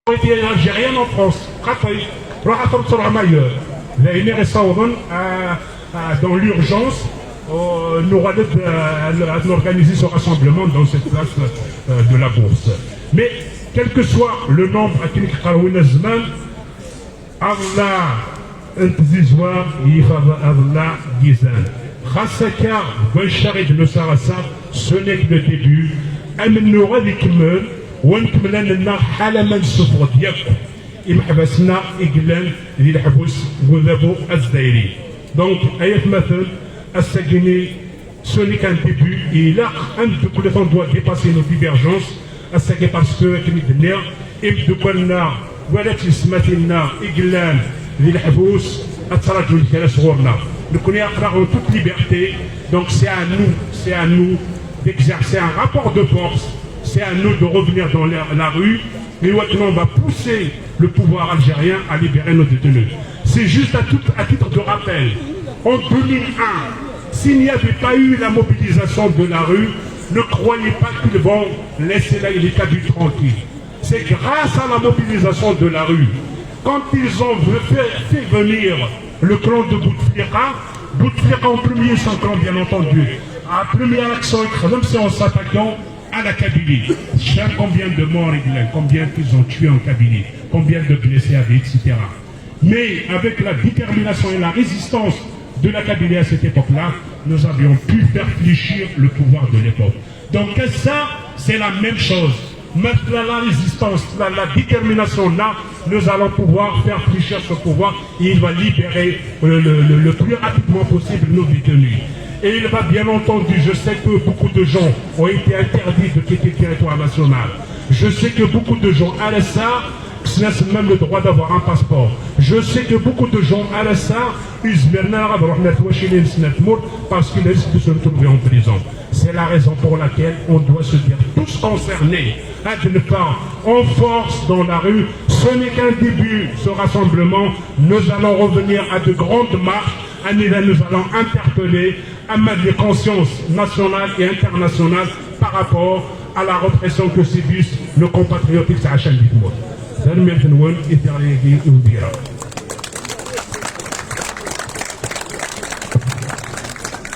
algérienne en France. Dans l'urgence, nous allons organiser ce rassemblement dans cette place de la bourse. Mais quel que soit le nombre à qui Allah intizizwa yifava Allah gizan. Khasaka Wancharid le Sarasa, ce n'est que le début. Amnoura dikmel, wankmlan lna halaman sufra diak. Imhabasna iglan lilhabus goudabo azdairi. Donc, ayat mathal, Assagini, ce n'est qu'un début. Et là, un de tous les temps doit dépasser nos divergences. Assagé parce que, Imdoukalna, Walat Ismatilna, Iglan, Lilhabous, Atrajul Keresworna. Nous connaissons en toute liberté. Donc, c'est à nous d'exercer un rapport de force. C'est à nous de revenir dans la rue. Et maintenant, on va pousser le pouvoir algérien à libérer nos détenus. C'est juste à titre de rappel. En 2001, s'il n'y avait pas eu la mobilisation de la rue, ne croyez pas qu'ils vont laisser les cabus tranquilles. C'est grâce à la mobilisation de la rue. Quand ils ont fait venir le clan de Bouteflika en premier sans clan bien entendu, à première action, même si en s'attaquant à la Kabylie. Combien de morts, combien qu'ils ont tués en Kabylie, combien de blessés avaient, etc. Mais avec la détermination et la résistance de la Kabylie à cette époque-là, nous avions pu faire fléchir le pouvoir de l'époque. Donc ça, c'est la même chose. Maintenant, la résistance, la détermination là, nous allons pouvoir faire fléchir ce pouvoir et il va libérer le plus rapidement possible nos détenus. Et il va bien entendu, je sais que beaucoup de gens ont été interdits de quitter le territoire national. Je sais que beaucoup de gens à l'Assar, c'est même le droit d'avoir un passeport. Je sais que beaucoup de gens à l'Assar, parce qu'ils risquent de se retrouver en prison. C'est la raison pour laquelle on doit se dire tous concernés, d'une part, en force dans la rue. Ce n'est qu'un début, ce rassemblement. Nous allons revenir à de grandes marches. Nous allons interpeller les consciences nationales et internationales par rapport à la répression que subissent nos compatriotes Sahachan Bitmout.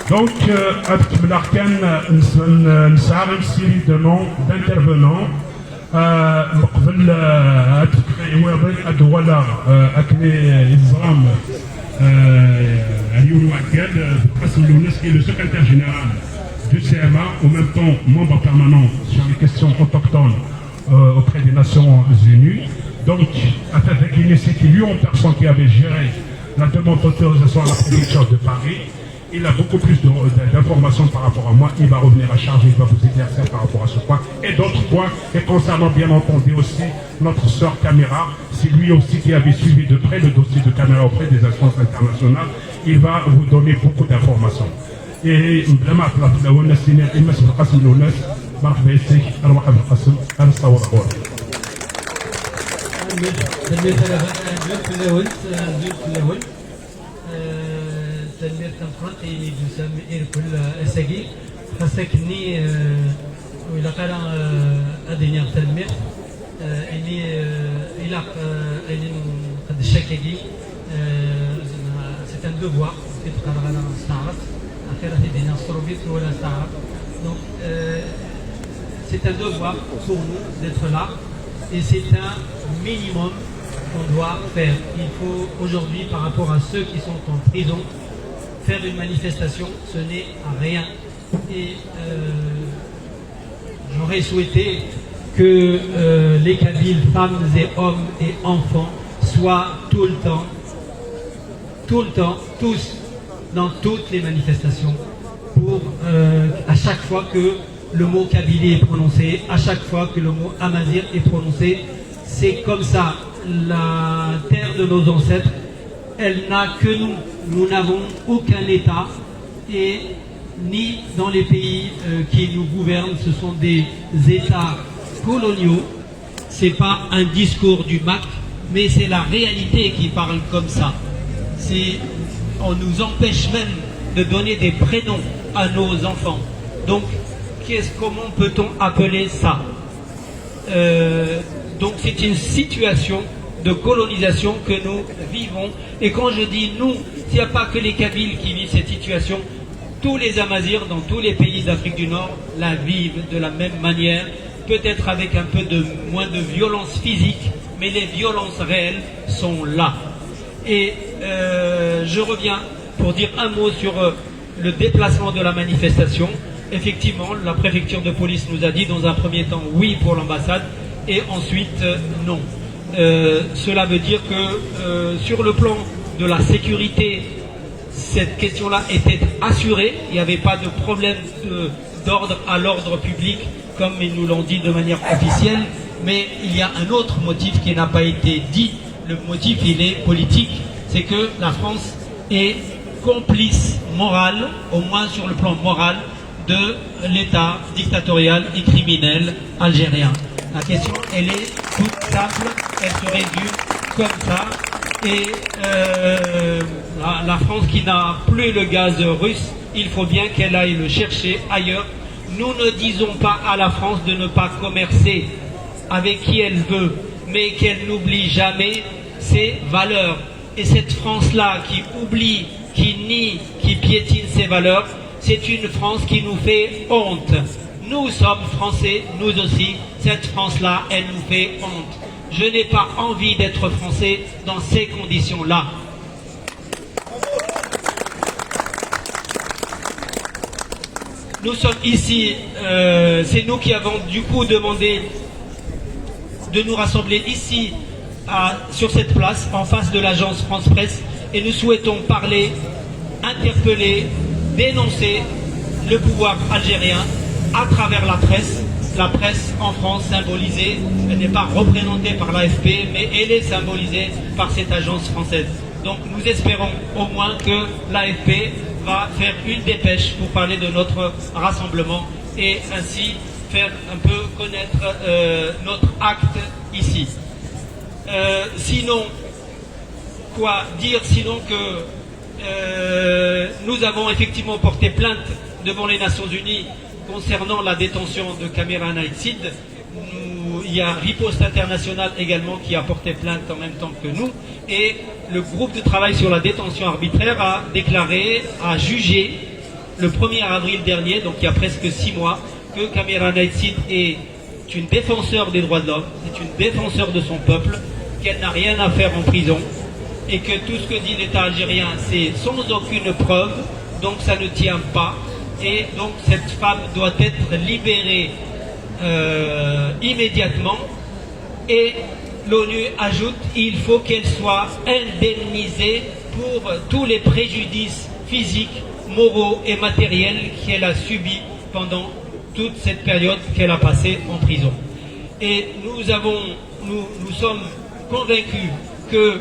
Donc, avec l'Arcan, nous avons une série de noms d'intervenants. Qui est le secrétaire général du CMA, en même temps membre permanent sur les questions autochtones auprès des Nations Unies. Donc, avec l'initiative lui en personne qui avait géré la demande d'autorisation à la préfecture de Paris, il a beaucoup plus d'informations par rapport à moi. Il va revenir à charge, il va vous éclaircir par rapport à ce point et d'autres points. Et concernant bien entendu aussi notre sœur Camara, c'est lui aussi qui avait suivi de près le dossier de Camara auprès des instances internationales. Il va vous donner beaucoup d'informations. Et تنمير كنفرنت يسمى إيركل أساقي خاصكني وإلا قال أديني تنمير إني إلا إني قد الشكاكي سيت أن دوفوار كتقرا غانا نستعرض أخيرا تدينا ستروبيت ولا نستعرض donc c'est un devoir pour nous d'être là et c'est un minimum qu'on doit faire. Il faut aujourd'hui par rapport à ceux qui sont en prison faire une manifestation, ce n'est rien. Et j'aurais souhaité que les Kabyles, femmes et hommes et enfants, soient tout le temps, tous, dans toutes les manifestations, pour à chaque fois que le mot Kabylie est prononcé, à chaque fois que le mot Amazigh est prononcé, c'est comme ça. La terre de nos ancêtres, elle n'a que nous. Nous n'avons aucun État et ni dans les pays qui nous gouvernent, ce sont des États coloniaux. C'est pas un discours du MAC, mais c'est la réalité qui parle comme ça. On nous empêche même de donner des prénoms à nos enfants. Donc, comment peut-on appeler ça Donc c'est une situation de colonisation que nous vivons. Et quand je dis nous, il n'y a pas que les Kabyles qui vivent cette situation, tous les Amazirs dans tous les pays d'Afrique du Nord la vivent de la même manière, peut-être avec un peu moins de violence physique, mais les violences réelles sont là. Et je reviens pour dire un mot sur le déplacement de la manifestation. Effectivement, la préfecture de police nous a dit dans un premier temps oui pour l'ambassade et ensuite non. Cela veut dire que sur le plan de la sécurité, cette question-là était assurée. Il n'y avait pas de problème d'ordre à l'ordre public, comme ils nous l'ont dit de manière officielle. Mais il y a un autre motif qui n'a pas été dit. Le motif, il est politique. C'est que la France est complice morale, au moins sur le plan moral, de l'État dictatorial et criminel algérien. La question, elle est toute simple, elle se résume comme ça. Et la France qui n'a plus le gaz russe, il faut bien qu'elle aille le chercher ailleurs. Nous ne disons pas à la France de ne pas commercer avec qui elle veut, mais qu'elle n'oublie jamais ses valeurs. Et cette France-là qui oublie, qui nie, qui piétine ses valeurs, c'est une France qui nous fait honte. Nous sommes Français, nous aussi. Cette France-là, elle nous fait honte. Je n'ai pas envie d'être Français dans ces conditions-là. Nous sommes ici, c'est nous qui avons du coup demandé de nous rassembler ici, sur cette place, en face de l'agence France Presse, et nous souhaitons parler, interpeller, dénoncer le pouvoir algérien à travers la presse. La presse en France symbolisée, elle n'est pas représentée par l'AFP, mais elle est symbolisée par cette agence française. Donc nous espérons au moins que l'AFP va faire une dépêche pour parler de notre rassemblement et ainsi faire un peu connaître notre acte ici. Sinon, quoi dire sinon que nous avons effectivement porté plainte devant les Nations Unies concernant la détention de Kamera Naïtsid. Il y a Riposte International également qui a porté plainte en même temps que nous. Et le groupe de travail sur la détention arbitraire a déclaré, a jugé le 1er avril dernier, donc il y a presque 6 mois, que Kamera Naïtsid est une défenseur des droits de l'homme, c'est une défenseur de son peuple, qu'elle n'a rien à faire en prison et que tout ce que dit l'État algérien, c'est sans aucune preuve, donc ça ne tient pas. Et donc cette femme doit être libérée immédiatement. Et l'ONU ajoute il faut qu'elle soit indemnisée pour tous les préjudices physiques, moraux et matériels qu'elle a subis pendant toute cette période qu'elle a passée en prison. Et nous sommes convaincus que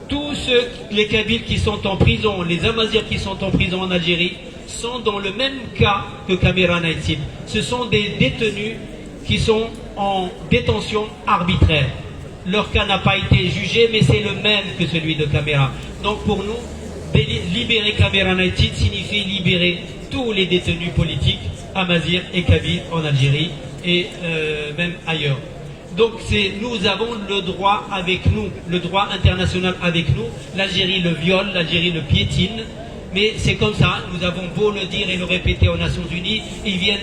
tous les Kabyles qui sont en prison, les Amazirs qui sont en prison en Algérie, sont dans le même cas que Kamera Naïtsid. Ce sont des détenus qui sont en détention arbitraire. Leur cas n'a pas été jugé, mais c'est le même que celui de Kamera. Donc pour nous, libérer Kamera Naïtsid signifie libérer tous les détenus politiques, Amazirs et Kabyles en Algérie et même ailleurs. Donc nous avons le droit avec nous, le droit international avec nous. L'Algérie le viole, l'Algérie le piétine. Mais c'est comme ça, nous avons beau le dire et le répéter aux Nations Unies, ils viennent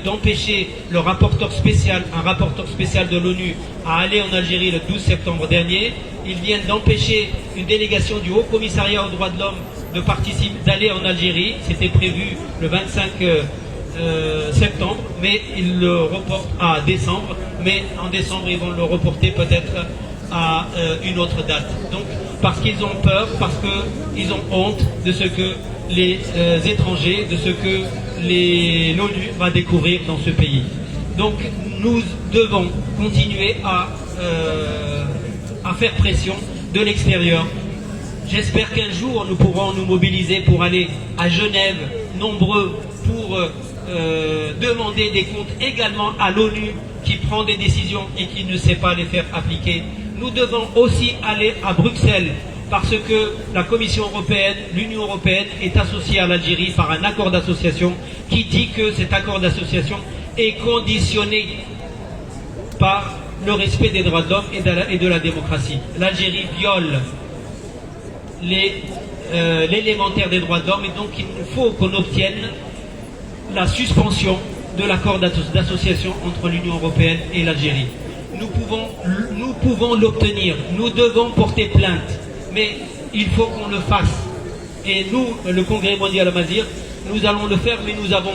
d'empêcher le rapporteur spécial, un rapporteur spécial de l'ONU, à aller en Algérie le 12 septembre dernier. Ils viennent d'empêcher une délégation du Haut Commissariat aux droits de l'homme d'aller en Algérie. C'était prévu le 25 septembre, mais ils le reportent à décembre. Mais en décembre, ils vont le reporter peut-être à une autre date. Donc, parce qu'ils ont peur, parce qu'ils ont honte de ce que les étrangers, de ce que l'ONU va découvrir dans ce pays. Donc nous devons continuer à faire pression de l'extérieur. J'espère qu'un jour nous pourrons nous mobiliser pour aller à Genève, nombreux, pour demander des comptes également à l'ONU qui prend des décisions et qui ne sait pas les faire appliquer. Nous devons aussi aller à Bruxelles parce que la Commission européenne, l'Union européenne est associée à l'Algérie par un accord d'association qui dit que cet accord d'association est conditionné par le respect des droits de l'homme et de la démocratie. L'Algérie viole l'élémentaire des droits de l'homme, et donc il faut qu'on obtienne la suspension de l'accord d'association entre l'Union européenne et l'Algérie. Nous pouvons l'obtenir, nous devons porter plainte, mais il faut qu'on le fasse. Et nous, le Congrès mondial Amazigh, nous allons le faire, mais nous avons,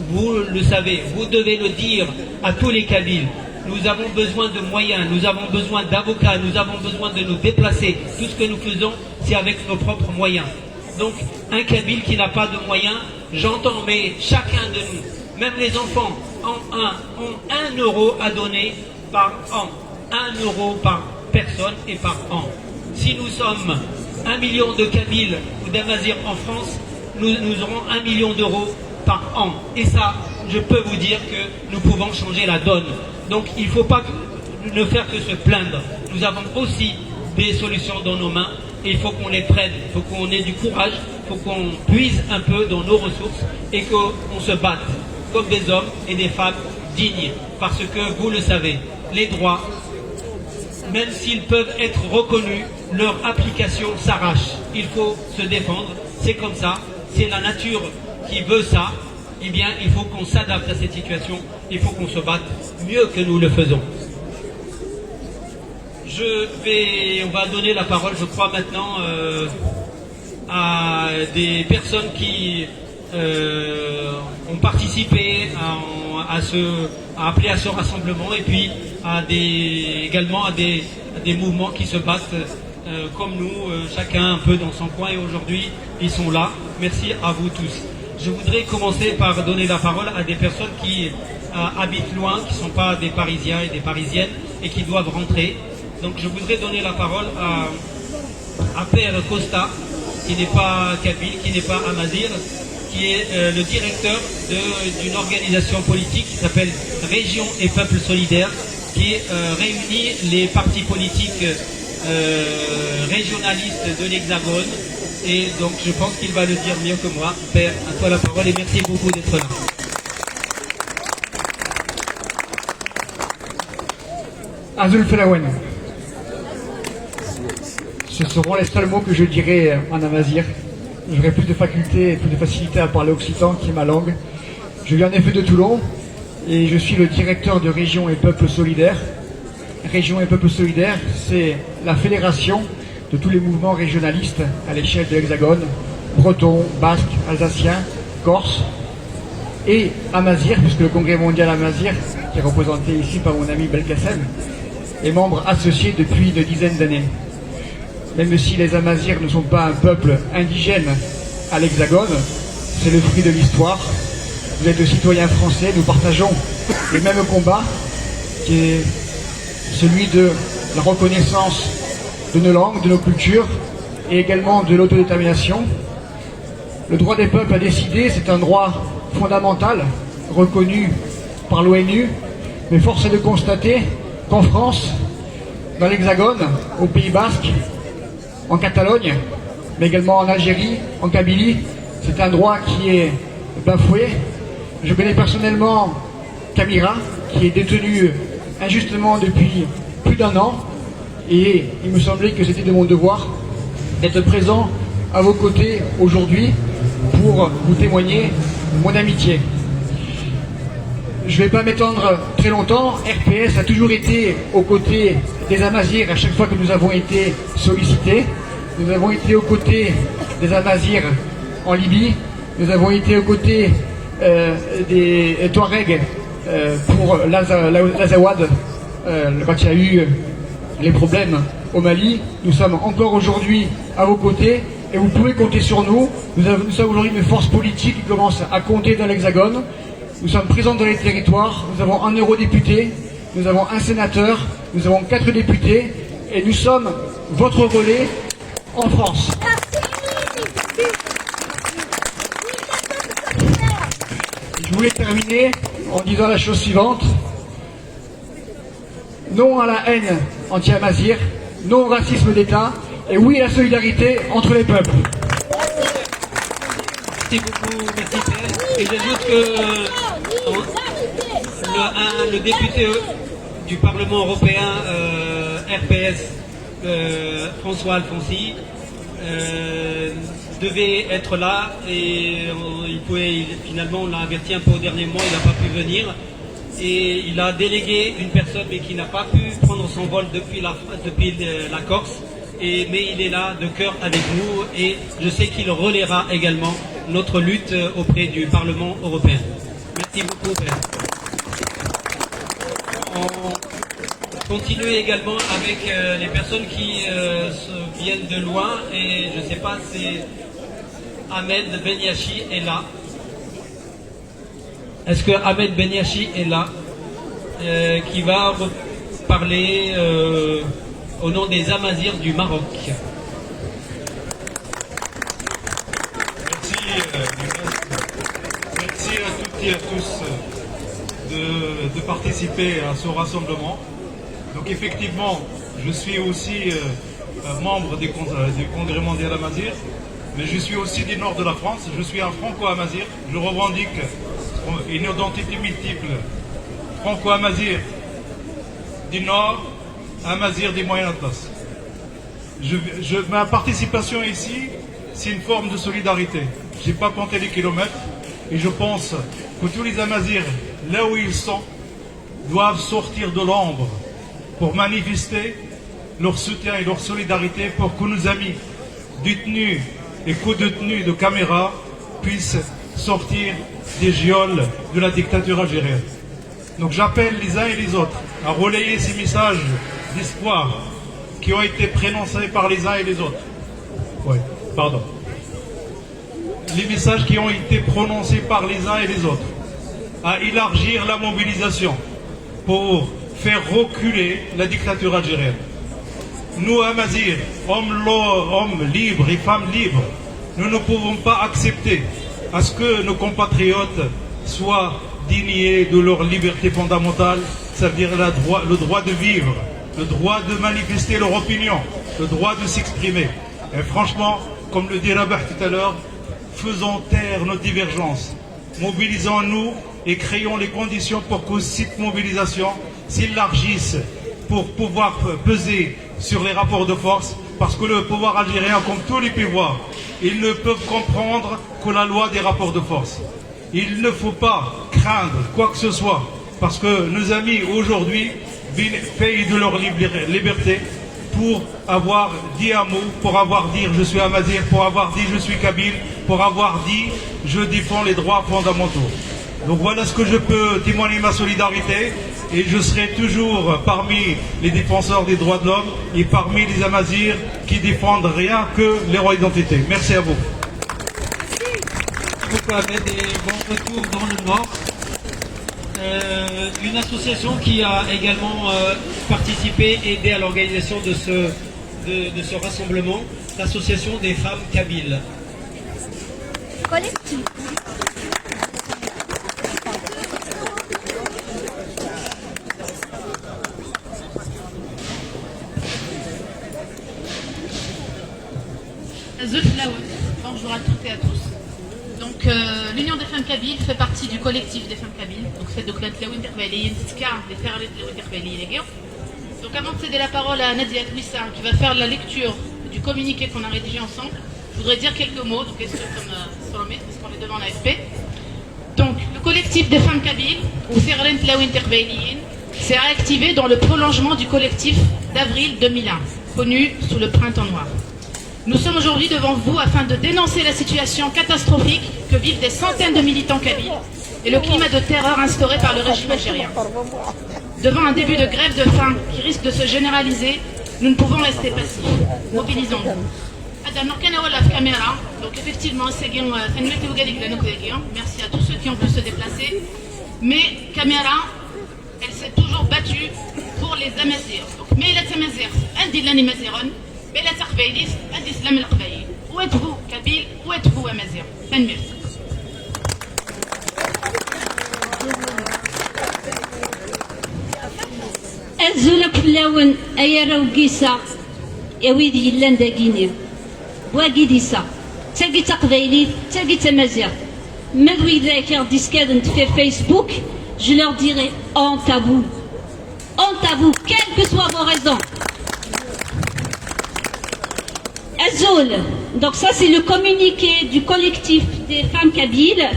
vous le savez, vous devez le dire à tous les Kabyles. Nous avons besoin de moyens, nous avons besoin d'avocats, nous avons besoin de nous déplacer. Tout ce que nous faisons, c'est avec nos propres moyens. Donc, un Kabyle qui n'a pas de moyens, j'entends, mais chacun de nous, même les enfants, ont 1 euro à donner par an. 1 euro par personne et par an. Si nous sommes 1 million de Kabyles ou d'Amazirs en France, nous aurons 1 million d'euros par an. Et ça, je peux vous dire que nous pouvons changer la donne. Donc il ne faut pas ne faire que se plaindre. Nous avons aussi des solutions dans nos mains et il faut qu'on les prenne. Il faut qu'on ait du courage, il faut qu'on puise un peu dans nos ressources et qu'on se batte comme des hommes et des femmes dignes. Parce que vous le savez, les droits, même s'ils peuvent être reconnus, leur application s'arrache. Il faut se défendre, c'est comme ça, c'est la nature qui veut ça. Eh bien, il faut qu'on s'adapte à cette situation, il faut qu'on se batte mieux que nous le faisons. On va donner la parole, je crois, maintenant à des personnes qui ont participé à appeler à ce rassemblement, et puis également à des mouvements qui se battent comme nous, chacun un peu dans son coin, et aujourd'hui ils sont là. Merci à vous tous. Je voudrais commencer par donner la parole à des personnes qui habitent loin, qui ne sont pas des Parisiens et des Parisiennes et qui doivent rentrer. Donc je voudrais donner la parole à Père Costa, qui n'est pas Kabyle, qui n'est pas Amazigh, qui est le directeur d'une organisation politique qui s'appelle Région et Peuple Solidaire, qui réunit les partis politiques régionalistes de l'Hexagone. Et donc je pense qu'il va le dire mieux que moi. Père, à toi la parole et merci beaucoup d'être là. Azul Felawen. Ce seront les seuls mots que je dirai en amazigh. J'aurai plus de faculté et plus de facilité à parler occitan, qui est ma langue. Je viens en effet de Toulon et je suis le directeur de Région et Peuple Solidaire. Région et Peuple Solidaire, c'est la fédération de tous les mouvements régionalistes à l'échelle de l'Hexagone, bretons, basques, alsaciens, corses et amazigh, puisque le Congrès mondial Amazigh, qui est représenté ici par mon ami Belkacem, est membre associé depuis une dizaine d'années. Même si les Amazirs ne sont pas un peuple indigène à l'Hexagone, c'est le fruit de l'histoire. Vous êtes des citoyens français, nous partageons le même combat qui est celui de la reconnaissance de nos langues, de nos cultures et également de l'autodétermination. Le droit des peuples à décider, c'est un droit fondamental reconnu par l'ONU, mais force est de constater qu'en France, dans l'Hexagone, au Pays Basque, en Catalogne, mais également en Algérie, en Kabylie, c'est un droit qui est bafoué. Je connais personnellement Camira, qui est détenu injustement depuis plus d'1 an, et il me semblait que c'était de mon devoir d'être présent à vos côtés aujourd'hui pour vous témoigner mon amitié. Je ne vais pas m'étendre très longtemps. RPS a toujours été aux côtés des Amazirs à chaque fois que nous avons été sollicités. Nous avons été aux côtés des Amazirs en Libye. Nous avons été aux côtés des Touaregs pour l'Azawad quand il y a eu les problèmes au Mali. Nous sommes encore aujourd'hui à vos côtés et vous pouvez compter sur nous. Nous sommes aujourd'hui une force politique qui commence à compter dans l'Hexagone. Nous sommes présents dans les territoires, nous avons un eurodéputé, nous avons un sénateur, nous avons 4 députés et nous sommes votre relais en France. Je voulais terminer en disant la chose suivante. Non à la haine anti-amazigh, non au racisme d'État et oui à la solidarité entre les peuples. Merci beaucoup, merci Père. Et j'ajoute que le député du Parlement européen RPS, François Alfonsi, devait être là et finalement on l'a averti un peu au dernier moment, il n'a pas pu venir. Et il a délégué une personne mais qui n'a pas pu prendre son vol depuis la Corse. Mais il est là de cœur avec nous et je sais qu'il relaiera également notre lutte auprès du Parlement européen. Merci beaucoup, Père. On continue également avec les personnes qui viennent de loin et je ne sais pas si Ahmed Benyachi est là. Est-ce que Ahmed Benyachi est là qui va parler au nom des Amazirs du Maroc? Merci à toutes et à tous de participer à ce rassemblement. Donc effectivement, je suis aussi membre du Congrès mondial Amazir, mais je suis aussi du nord de la France. Je suis un franco-amazir. Je revendique une identité multiple. Franco-amazir du nord, amazir du Moyen Atlas. Ma participation ici, c'est une forme de solidarité. Je n'ai pas compté les kilomètres et je pense que tous les amazirs, là où ils sont, doivent sortir de l'ombre pour manifester leur soutien et leur solidarité pour que nos amis détenus et co-détenus de caméra puissent sortir des geôles de la dictature algérienne. Donc j'appelle les uns et les autres à relayer ces messages d'espoir qui ont été prononcés par les uns et les autres. Oui, pardon. Les messages qui ont été prononcés par les uns et les autres, à élargir la mobilisation pour faire reculer la dictature algérienne. Nous, Amazirs, hommes libres et femmes libres, nous ne pouvons pas accepter à ce que nos compatriotes soient déniés de leur liberté fondamentale, c'est-à-dire le droit de vivre, le droit de manifester leur opinion, le droit de s'exprimer. Et franchement, comme le dit Rabah tout à l'heure, faisons taire nos divergences, mobilisons-nous et créons les conditions pour que cette mobilisation s'élargisse pour pouvoir peser sur les rapports de force, parce que le pouvoir algérien, comme tous les pouvoirs, ils ne peuvent comprendre que la loi des rapports de force. Il ne faut pas craindre quoi que ce soit, parce que nos amis aujourd'hui payent de leur liberté pour avoir dit un mot, pour avoir dit je suis amazir, pour avoir dit je suis kabyle, pour avoir dit je défends les droits fondamentaux. Donc voilà ce que je peux témoigner ma solidarité et je serai toujours parmi les défenseurs des droits de l'homme et parmi les amazirs qui défendent rien que leur identité. Merci à vous. Merci beaucoup Ahmed et bon retour dans le Nord. Une association qui a également participé et aidé à l'organisation de ce rassemblement, l'association des femmes kabyles. Collectif. Bonjour à toutes et à tous. Donc l'Union des femmes kabyles fait partie du collectif des femmes kabyles. Donc c'est donc Donc avant de céder la parole à Nadia Twissa qui va faire la lecture du communiqué qu'on a rédigé ensemble, je voudrais dire quelques mots, donc est-ce que comme Salomé, parce qu'on est devant l'AFP. Donc le collectif des femmes kabyles, ou Serrent Tlaoui Interbeiliyin, s'est réactivé dans le prolongement du collectif d'avril 2001, connu sous le Printemps Noir. Nous sommes aujourd'hui devant vous afin de dénoncer la situation catastrophique que vivent des centaines de militants kabyles et le climat de terreur instauré par le régime algérien. Devant un début de grève de faim qui risque de se généraliser, nous ne pouvons rester passifs. Mobilisons-nous. Donc effectivement, merci à tous ceux qui ont pu se déplacer. Mais Caméra, elle s'est toujours battue pour les Amazirs. Donc, mais les Amazirs, Andilani Maziron, mais les Arbaylis, Andislam al-Qbaïl. Où êtes-vous, Kabyle? Où êtes-vous, Amazir? Merci. أزولك اللون أيرا وقيسا يا ويدي يلان داقيني واقيديسا تاقي تقبايلي تاقي تمازيغ مدوي ذاك ديسكاد في فيسبوك je leur dirai en tabou Honte à vous, quelles que soient vos raisons. Azoul, donc ça c'est le communiqué du collectif des femmes kabyles,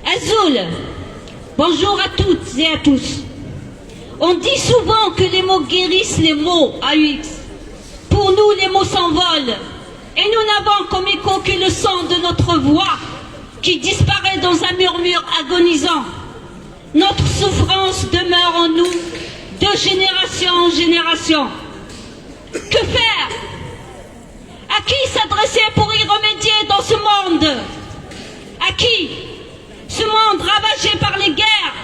Azoul, bonjour à toutes et à tous. On dit souvent que les mots guérissent les mots, AUX. Pour nous, les mots s'envolent. Et nous n'avons comme écho que le son de notre voix qui disparaît dans un murmure agonisant. Notre souffrance demeure en nous de génération en génération. Que faire? À qui s'adresser pour y remédier dans ce monde? À qui? Ce monde ravagé par les guerres,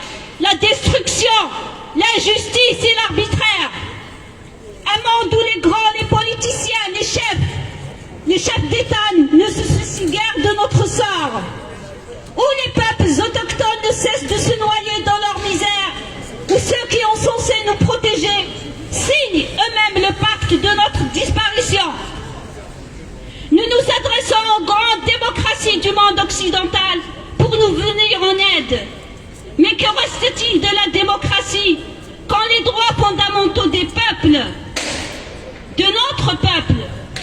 la destruction, l'injustice et l'arbitraire. Un monde où les grands, les politiciens, les chefs d'État ne se soucient guère de notre sort. Où les peuples autochtones ne cessent de se noyer dans leur misère. Où ceux qui ont censé nous protéger signent eux-mêmes le pacte de notre disparition. Nous nous adressons aux grandes démocraties du monde occidental pour nous venir en aide. Mais que reste-t-il de la démocratie quand les droits fondamentaux des peuples, de notre peuple,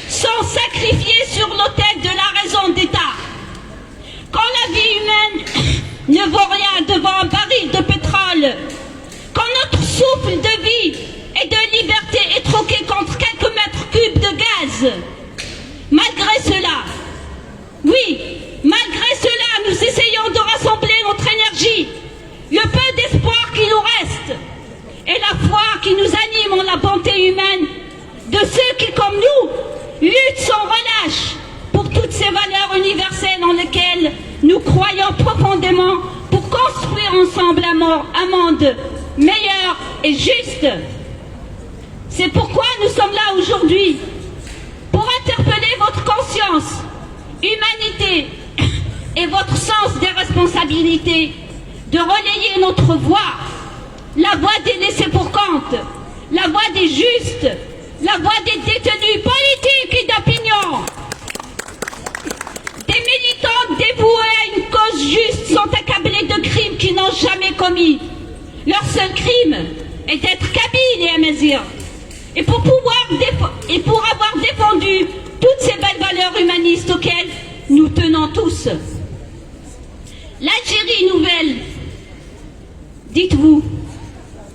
sont sacrifiés sur l'autel de la raison d'État? Quand la vie humaine ne vaut rien devant un baril de pétrole, quand notre souffle de vie et de liberté est troqué contre quelques mètres cubes de gaz, malgré cela, oui, malgré cela, nous essayons de rassembler notre énergie, le peu d'espoir qui nous reste, et la foi qui nous anime en la bonté humaine de ceux qui, comme nous, luttent sans relâche pour toutes ces valeurs universelles en lesquelles nous croyons profondément pour construire ensemble un monde meilleur et juste. C'est pourquoi nous sommes là aujourd'hui, pour interpeller votre conscience, humanité et votre sens des responsabilités, de relayer notre voix, la voix des laissés-pour-compte, la voix des justes, la voix des détenus politiques et d'opinion. Des militants dévoués à une cause juste sont accablés de crimes qu'ils n'ont jamais commis. Leur seul crime est d'être kabyles et amazirs. Et pour avoir défendu toutes ces belles valeurs humanistes auxquelles nous tenons tous. L'Algérie nouvelle, dites-vous,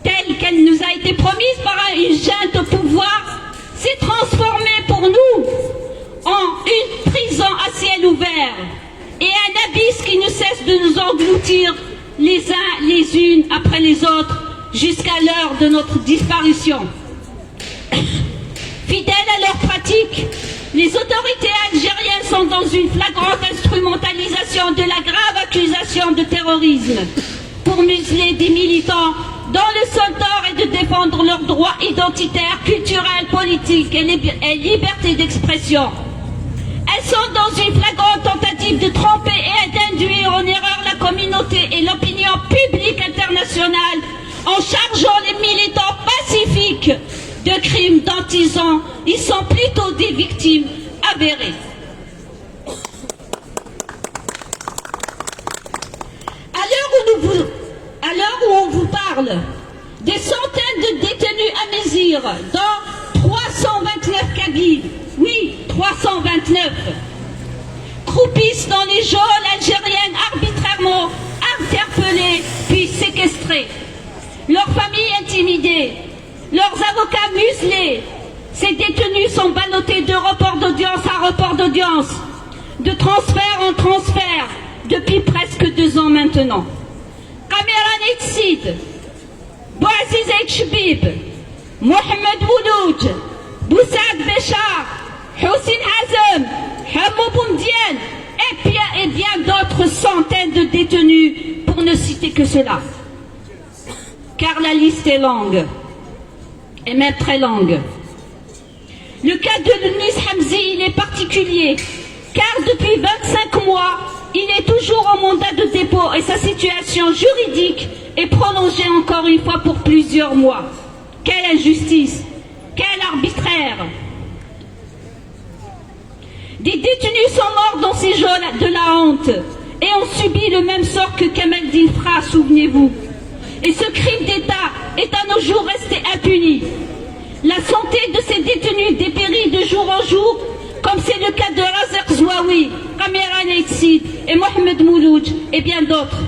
telle qu'elle nous a été promise par une junte au pouvoir, s'est transformée pour nous en une prison à ciel ouvert et un abysse qui ne cesse de nous engloutir les uns les unes après les autres jusqu'à l'heure de notre disparition. Fidèles à leurs pratiques, les autorités algériennes sont dans une flagrante instrumentalisation de la grave accusation de terrorisme pour museler des militants dont le seul tort est de défendre leurs droits identitaires, culturels, politiques et liberté d'expression. Elles sont dans une flagrante tentative de tromper et d'induire en erreur la communauté et l'opinion publique internationale en chargeant les militants pacifiques de crimes dont ils sont plutôt des victimes avérées. À l'heure où on vous parle, des centaines de détenus à Mézir, dont 329 Kabyles, oui, 329, croupissent dans les geôles algériennes arbitrairement interpellés puis séquestrés. Leurs familles intimidées, leurs avocats muselés. Ces détenus sont ballottés de report d'audience à report d'audience, de transfert en transfert, depuis presque 2 ans maintenant. Kamiran Etsid, Bouaziz Chbib, Mohamed Wouloud, Boussad Béchar, Houssine Hazem, Hamou Boumdienne et bien d'autres centaines de détenus, pour ne citer que cela. Car la liste est longue, et même très longue. Le cas de Lounis Hamzi, il est particulier, car depuis 25 mois, il est toujours en mandat de dépôt et sa situation juridique est prolongée encore une fois pour plusieurs mois. Quelle injustice, quel arbitraire! Des détenus sont morts dans ces geôles de la honte et ont subi le même sort que Kamel Dinfra, souvenez-vous. Et ce crime d'État est à nos jours resté impuni. La santé de ces détenus dépérit de jour en jour, comme c'est le cas de Razak Zouaoui, Kamera Neitsid et Mohamed Mouloud et bien d'autres.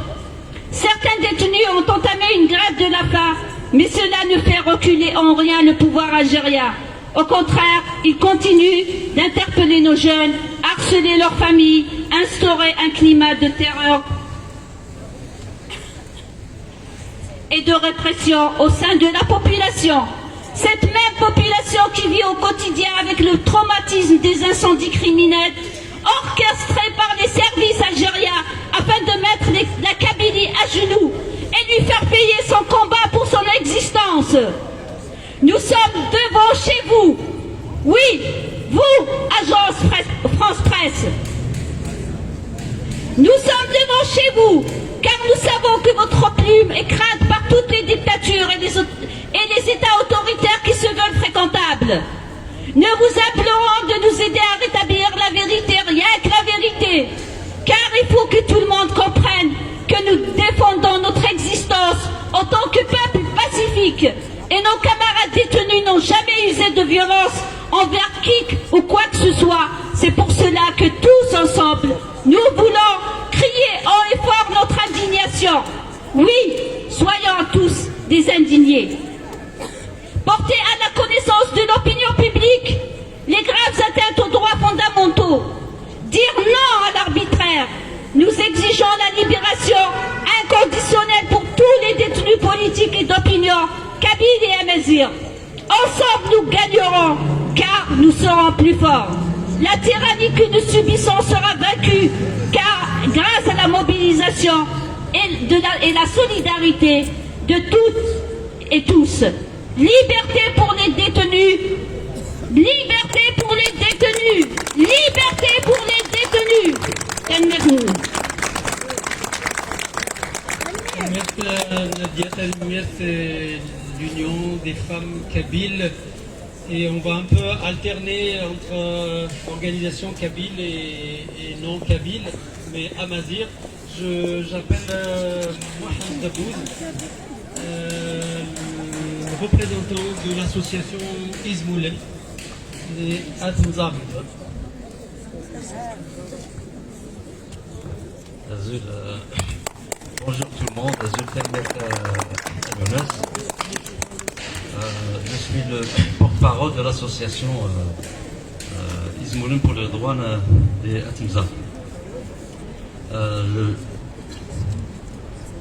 Certains détenus ont entamé une grève de la faim, mais cela ne fait reculer en rien le pouvoir algérien. Au contraire, ils continuent d'interpeller nos jeunes, harceler leurs familles, instaurer un climat de terreur et de répression au sein de la population. Cette même population qui vit au quotidien avec le traumatisme des incendies criminels orchestrés par les services algériens afin de mettre la Kabylie à genoux et lui faire payer son combat pour son existence. Nous sommes devant chez vous. Oui, vous, agence France Presse. Nous sommes devant chez vous, car nous savons que votre plume est crainte par toutes les dictatures et les États autoritaires qui se veulent fréquentables. Nous vous implorons de nous aider à rétablir la vérité, rien que la vérité. Car il faut que tout le monde comprenne que nous défendons notre existence en tant que peuple pacifique. Et nos camarades détenus n'ont jamais usé de violence envers qui ou quoi que ce soit. C'est pour cela que tous ensemble, nous voulons crier haut et fort notre indignation. Oui, soyons tous des indignés. Porter à la connaissance de l'opinion publique les graves atteintes aux droits fondamentaux. Dire non à l'arbitraire. Nous exigeons la libération inconditionnelle pour tous les détenus politiques et d'opinion, Kabyles et Amazigh. Ensemble nous gagnerons, car nous serons plus forts. La tyrannie que nous subissons sera vaincue, car grâce à la mobilisation et la solidarité de toutes et tous. Liberté pour les détenus. Liberté pour les détenus. Liberté pour les détenus. Nadia Talmier, c'est l'Union des femmes kabyles. Et on va un peu alterner entre organisation kabyle et non kabyle, mais amazigh. J'appelle Mohamed Dabouz, représentant de l'association Izmoulin et Atmzab. Bonjour tout le monde, je suis le porte-parole de l'association Izmoulin pour le droit des Atmzab.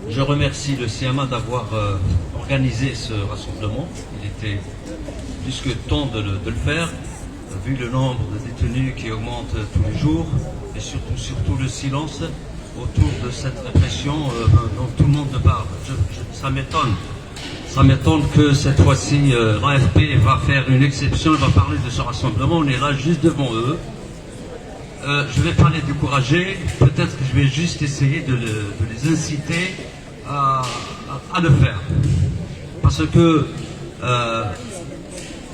Je remercie le CMA d'avoir organisé ce rassemblement. Il était plus que temps de le faire, vu le nombre de détenus qui augmente tous les jours et surtout le silence autour de cette répression dont tout le monde parle. Ça m'étonne que cette fois-ci l'AFP va faire une exception, va parler de ce rassemblement. On est là juste devant eux. Je ne vais pas les décourager, peut-être que je vais juste essayer de les inciter à le faire. Parce que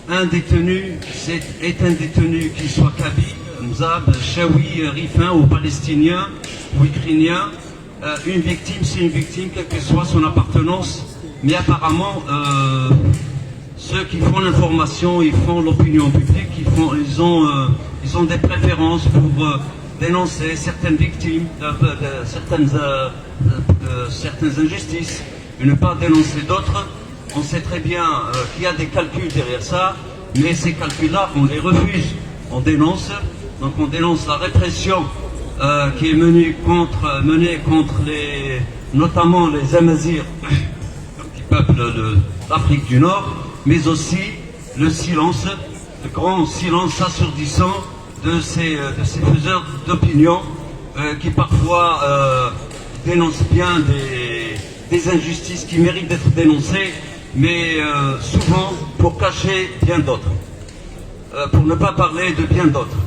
un détenu est un détenu, qu'il soit kabyle, mzab, chaoui, rifin ou palestinien ou ukrainien. Une victime, c'est une victime, quelle que soit son appartenance. Mais apparemment, ceux qui font l'information, ils font l'opinion publique, ils ont des préférences pour dénoncer certaines victimes, certaines injustices, et ne pas dénoncer d'autres. On sait très bien qu'il y a des calculs derrière ça, mais ces calculs-là, on les refuse. On dénonce, donc on dénonce la répression qui est menée contre notamment les Amazirs, qui peuplent l'Afrique du Nord, mais aussi le silence, le grand silence assourdissant de ces faiseurs d'opinion qui parfois dénoncent bien des injustices qui méritent d'être dénoncées, mais souvent pour cacher bien d'autres, pour ne pas parler de bien d'autres.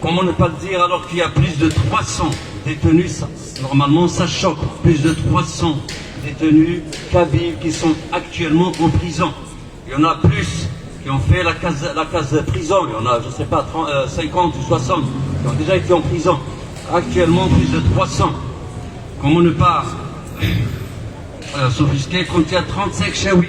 Comment ne pas le dire alors qu'il y a plus de 300 détenus, normalement ça choque, plus de 300 détenus kabyles qui sont actuellement en prison. Il y en a plus qui ont fait la case prison, il y en a, je ne sais pas, 50 ou 60 qui ont déjà été en prison. Actuellement plus de 300. Comment ne pas s'offusquer, quand il y a 35 Chaouis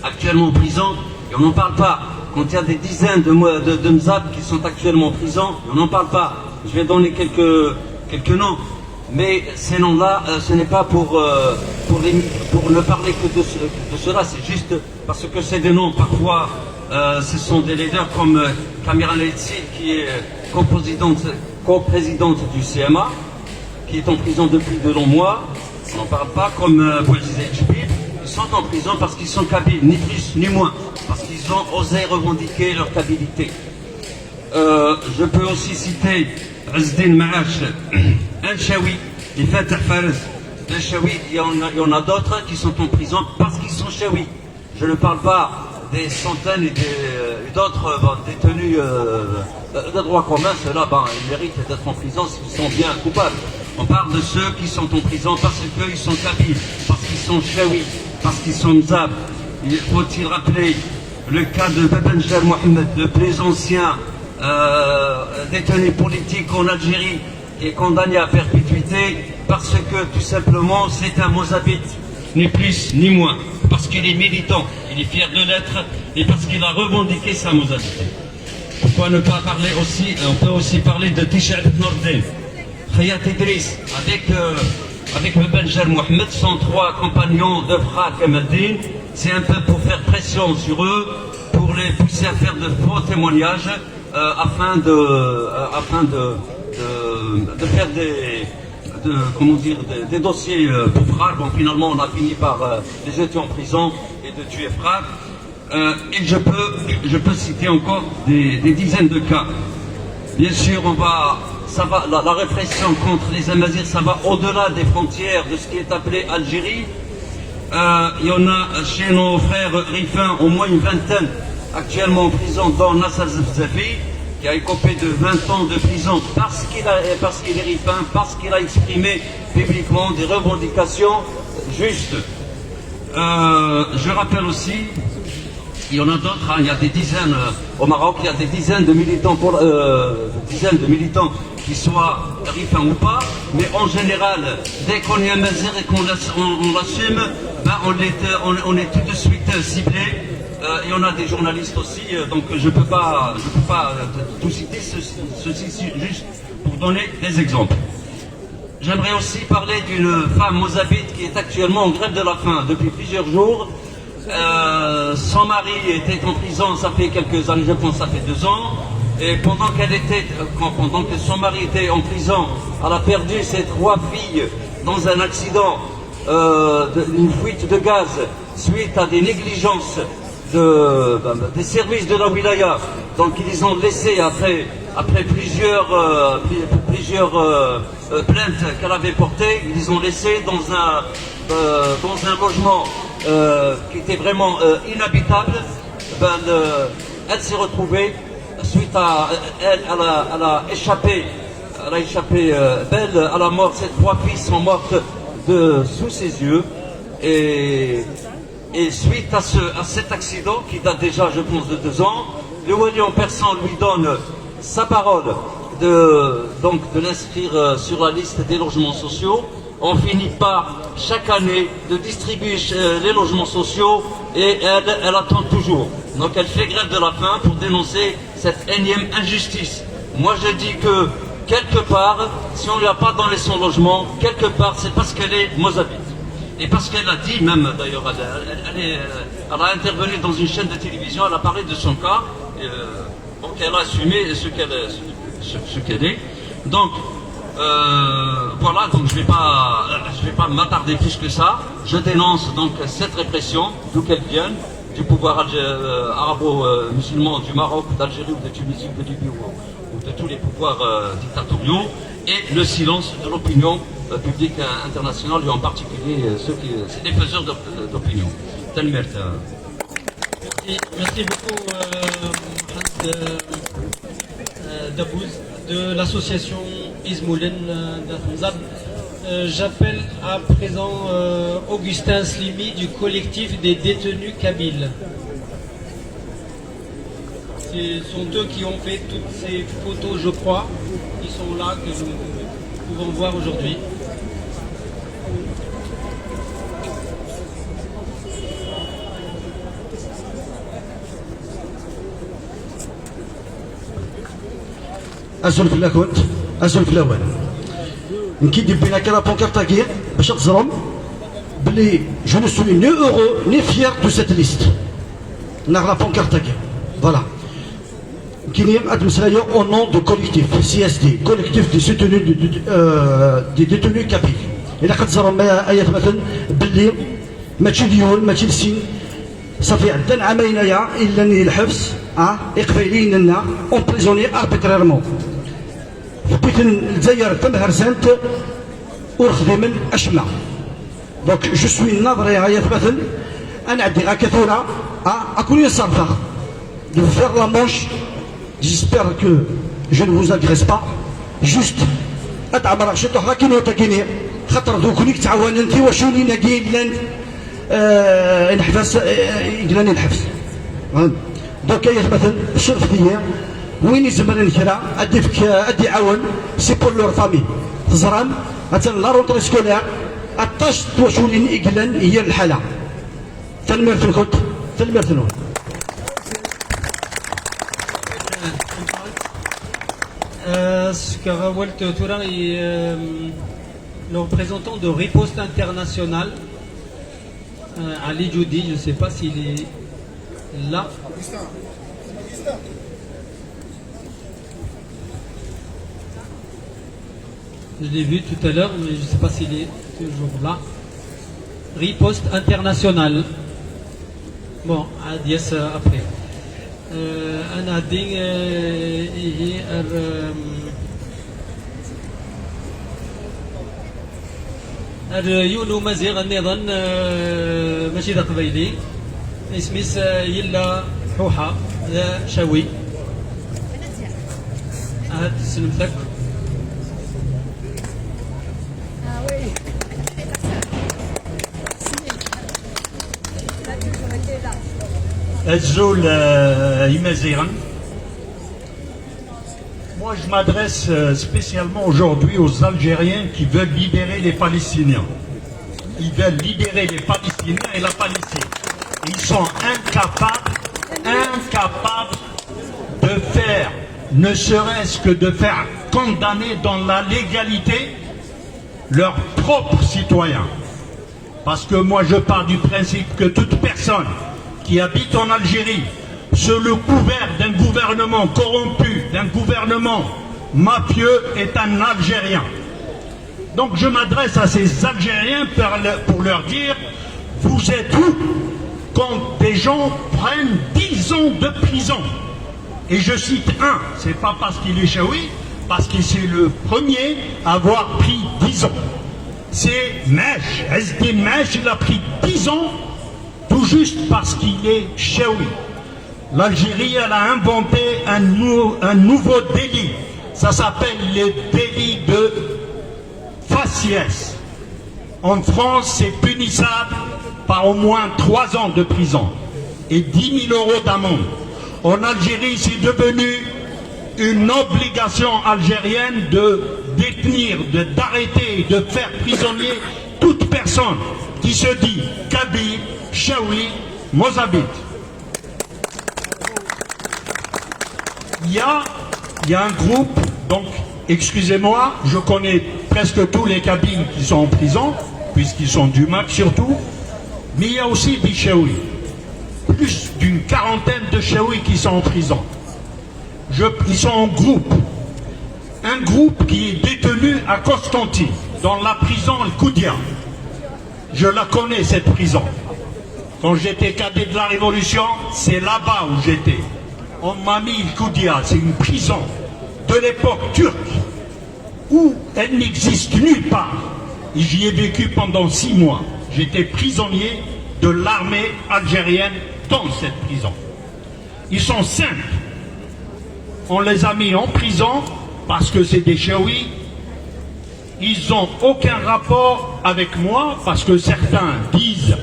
actuellement en prison, et on n'en parle pas. Quand il y a des dizaines de Mzab qui sont actuellement en prison, on n'en parle pas. Je vais donner quelques noms. Mais ces noms-là, ce n'est pas pour ne parler que de cela, c'est juste parce que c'est des noms. Parfois, ce sont des leaders comme Kamira Leitzi, qui est co-présidente du CMA, qui est en prison depuis de longs mois. On n'en parle pas, comme Bouaziz El-Jbib. Ils sont en prison parce qu'ils sont kabyles, ni plus ni moins, parce qu'ils ont osé revendiquer leur kabilité. Je peux aussi citer Azdin Maash, un Chaoui, et Fatah Farez. Un Chaoui, il y en a d'autres qui sont en prison parce qu'ils sont Chaoui. Je ne parle pas des centaines et d'autres détenus de droit commun. Ceux-là, ils méritent d'être en prison s'ils sont bien coupables. On parle de ceux qui sont en prison parce qu'ils sont kabyles, parce qu'ils sont Chaoui, parce qu'ils sont Mzab. Il faut-il rappeler le cas de Babenjar Mohamed, le plus ancien détenu politique en Algérie, qui est condamné à perpétuité parce que tout simplement c'est un Mozabite, ni plus ni moins, parce qu'il est militant, il est fier de l'être et parce qu'il a revendiqué sa Mozabité. Pourquoi ne pas parler aussi, on peut aussi parler de Tisha Nordin, Khayat Idriss, avec Babenjar Mohamed, sont trois compagnons de Fra Kamaldin. C'est un peu pour faire pression sur eux, pour les pousser à faire de faux témoignages, afin de faire des dossiers pour Frag. Bon, finalement, on a fini par les jeter en prison et de tuer Frag. Et je peux citer encore des dizaines de cas. Bien sûr, la répression contre les Amazirs, ça va au-delà des frontières de ce qui est appelé Algérie. Il y en a chez nos frères rifins au moins une vingtaine actuellement en prison, dont Nasser Zefzafi, qui a écopé de 20 ans de prison parce qu'il est rifin, parce qu'il a exprimé publiquement des revendications justes. Je rappelle aussi, il y en a d'autres, il y a des dizaines au Maroc, il y a des dizaines de militants, qui soient rifins ou pas, mais en général, dès qu'on est amazir et qu'on l'assume, on est tout de suite ciblé. Et on a des journalistes aussi, donc je ne peux pas tout citer, ceci juste pour donner des exemples. J'aimerais aussi parler d'une femme mozabite qui est actuellement en grève de la faim depuis plusieurs jours. Son mari était en prison, ça fait quelques années, je pense ça fait 2 ans. Et pendant que son mari était en prison, elle a perdu ses 3 filles dans un accident, une fuite de gaz suite à des négligences des services de la wilaya. Donc ils les ont laissés après plusieurs plaintes qu'elle avait portées, ils les ont laissés dans un logement qui était vraiment inhabitable. Elle s'est retrouvée suite à elle a échappé belle à la mort. Ses 3 filles sont mortes sous ses yeux. Et suite à cet accident, qui date déjà, je pense, de 2 ans, le wali en persan lui donne sa parole de l'inscrire sur la liste des logements sociaux. On finit par, chaque année, de distribuer les logements sociaux et elle attend toujours. Donc elle fait grève de la faim pour dénoncer cette énième injustice. Moi je dis que, quelque part, si on ne lui a pas donné son logement, quelque part, c'est parce qu'elle est mozabite. Et parce qu'elle a dit, même d'ailleurs, elle a intervenu dans une chaîne de télévision, elle a parlé de son cas, donc elle a assumé ce qu'elle est. Donc, voilà, donc je vais pas m'attarder plus que ça. Je dénonce donc cette répression, d'où qu'elle vienne, du pouvoir arabo-musulman du Maroc, d'Algérie ou de Tunisie ou de Libye ou de tous les pouvoirs dictatoriaux, et le silence de l'opinion publique internationale, et en particulier c'est les faiseurs d'opinion. Merci beaucoup Dabouz de l'association Izmoulin d'Ahmzab. J'appelle à présent Augustin Slimi du collectif des détenus kabyles. Ce sont eux qui ont fait toutes ces photos, je crois, qui sont là, que nous pouvons voir aujourd'hui. ازول في لاكونت ازول في الاوان نكيد بينا كلا بونكارتاكي باش تزرم بلي جو نو سوي ني اورو ني فيير دو سيت ليست ناغ لا بونكارتاكي فوالا كاينين هاد المسلايه او نون دو كوليكتيف سي اس دي كوليكتيف دي سوتوني دي ديتوني كابيل الا كتزرم ايات مثلا بلي ماشي اليوم ماشي السين صافي عندنا عامين يا الا ني الحبس اقفالين لنا اون بريزوني اربيتريرمون بغيت الجزائر تم هرسانت ورخدي من اشمع دونك جو سوي ناظري هيا مثلا انا عندي غا كثوره اكون صرفه دو فير لا مونش جيسبر كو جو نو فوز اغريس با جوست اتعمر شي طوح كينو تاكيني خاطر دوكنيك تعاون انت وشوني ناقي لان نحبس يقلاني الحبس دونك هي مثلا الشرف ديالي وين يزمر نكرا ادي عاون سي بور لور فامي تزرم مثلا لا رونتري سكولير الطاش توشولين يقلان هي الحاله تلميرت الكوت تلميرت النور. Ce qu'a Walt Touran est le représentant de Riposte Internationale, Ali Djoudi, je ne sais pas s'il est là. Je l'ai vu tout à l'heure, mais je ne sais pas s'il est toujours là. Riposte Internationale. Bon, Adiès après. أنا دين هي يولو مزيغ النظام ماشي ذا قبيلي اسميس يلا حوحة ذا شاوي هاد سلمتك Azul Imaziran. Moi, je m'adresse spécialement aujourd'hui aux Algériens qui veulent libérer les Palestiniens. Ils veulent libérer les Palestiniens et la Palestine. Ils sont incapables de faire, ne serait-ce que de faire condamner dans la légalité leurs propres citoyens. Parce que moi, je pars du principe que toute personne qui habite en Algérie, sous le couvert d'un gouvernement corrompu, d'un gouvernement mafieux, est un Algérien. Donc je m'adresse à ces Algériens pour leur dire, vous êtes où quand des gens prennent 10 ans de prison? Et je cite un, c'est pas parce qu'il est chaoui, parce que c'est le premier à avoir pris 10 ans. C'est Mèche, SD Mèche, il a pris 10 ans tout juste parce qu'il est chaoui. L'Algérie, elle a inventé un nouveau délit. Ça s'appelle le délit de faciès. En France, c'est punissable par au moins 3 ans de prison et 10 000 € d'amende. En Algérie, c'est devenu une obligation algérienne de détenir, d'arrêter, de faire prisonnier toute personne qui se dit kabyle, chaoui, mozabite. Il y a un groupe, donc excusez-moi, je connais presque tous les Kabyles qui sont en prison, puisqu'ils sont du MAC surtout, mais il y a aussi des chaouis, plus d'une quarantaine de chaouis qui sont en prison. Ils sont en groupe, un groupe qui est détenu à Constantine, dans la prison Al-Koudia. Je la connais cette prison. Quand j'étais cadet de la Révolution, c'est là-bas où j'étais. On m'a mis Al-Koudia, c'est une prison de l'époque turque, où elle n'existe nulle part. Et j'y ai vécu pendant 6 mois. J'étais prisonnier de l'armée algérienne dans cette prison. Ils sont 5. On les a mis en prison parce que c'est des chaouis. Ils n'ont aucun rapport avec moi parce que certains disent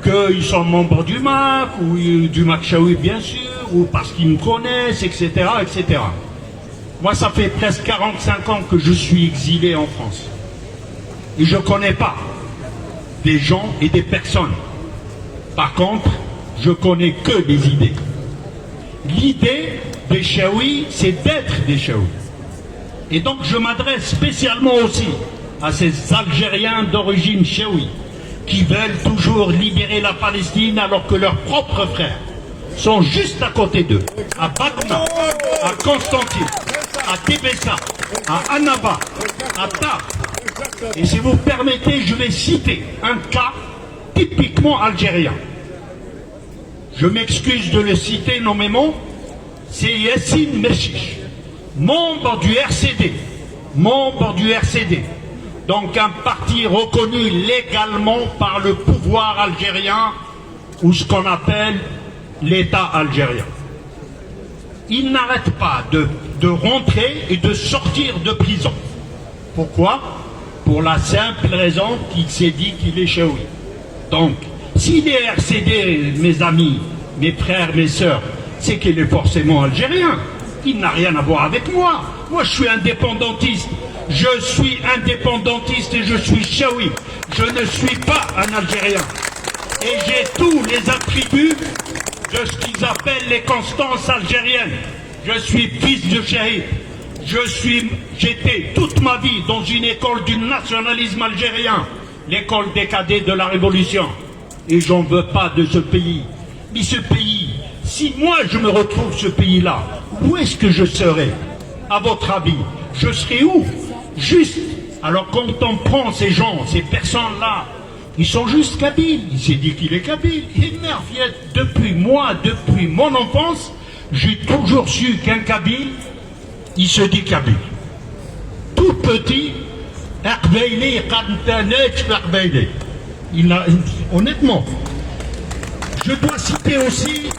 qu'ils sont membres du MAC ou du MAC chaoui bien sûr, ou parce qu'ils me connaissent, etc., etc. Moi, ça fait presque 45 ans que je suis exilé en France. Et je ne connais pas des gens et des personnes. Par contre, je connais que des idées. L'idée des chaouis, c'est d'être des chaouis. Et donc je m'adresse spécialement aussi à ces Algériens d'origine chaoui qui veulent toujours libérer la Palestine alors que leurs propres frères sont juste à côté d'eux, à Batna, à Constantine, à Tébessa, à Annaba, à Tar. Et si vous permettez, je vais citer un cas typiquement algérien. Je m'excuse de le citer nommément, c'est Yassine Meshish, membre du RCD, donc un parti reconnu légalement par le pouvoir algérien ou ce qu'on appelle l'État algérien. Il n'arrête pas de rentrer et de sortir de prison. Pourquoi? Pour la simple raison qu'il s'est dit qu'il est chaoui. Donc, s'il est RCD, mes amis, mes frères, mes sœurs, c'est qu'il est forcément algérien. Il n'a rien à voir avec moi. Moi, je suis indépendantiste. Je suis indépendantiste et je suis chaoui. Je ne suis pas un Algérien. Et j'ai tous les attributs de ce qu'ils appellent les constances algériennes. Je suis fils de shahid. J'étais toute ma vie dans une école du nationalisme algérien, l'école des cadets de la Révolution. Et j'en veux pas de ce pays. Mais ce pays, si moi je me retrouve ce pays-là, où est-ce que je serai? À votre avis, je serai où? Juste. Alors quand on prend ces gens, ces personnes-là, ils sont juste kabyles. Il s'est dit qu'il est kabyle. Et merde, depuis mon enfance, j'ai toujours su qu'un kabyle, il se dit kabyle. Tout petit, honnêtement, je dois citer aussi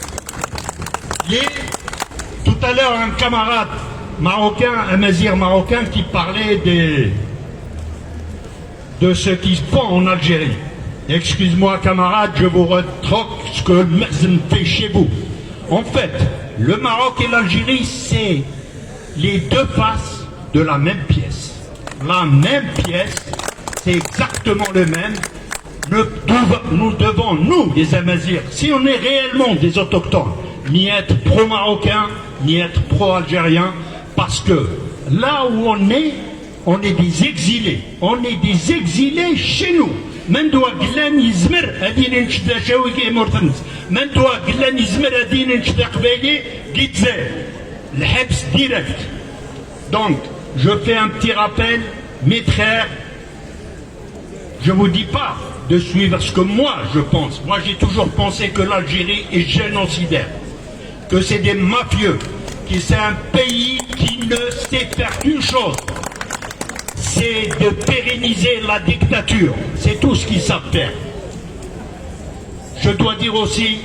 tout à l'heure un camarade marocain, un mazir marocain qui parlait de ce qui se passe en Algérie. Excuse-moi camarade, je vous retroque ce que le Merzen fait chez vous. En fait, le Maroc et l'Algérie, c'est les deux faces de la même pièce. La même pièce, c'est exactement le même. Nous devons, nous, les Amazirs, si on est réellement des autochtones, ni être pro-marocains, ni être pro-algériens, parce que là où on est des exilés. On est des exilés chez nous. من دوا قلان يزمر هادي نشدا شاوي كي مورتنس من دوا قلان يزمر هادي نشدا قبايلي قيتزال الحبس ديريكت. Donc je fais un petit rappel, mes frères, je ne vous dis pas de suivre ce que moi je pense. Moi j'ai toujours pensé que l'Algérie est génocidaire, que c'est des mafieux, que c'est un pays qui ne sait faire qu'une chose, c'est de pérenniser la dictature. C'est tout ce qu'ils savent faire. Je dois dire aussi,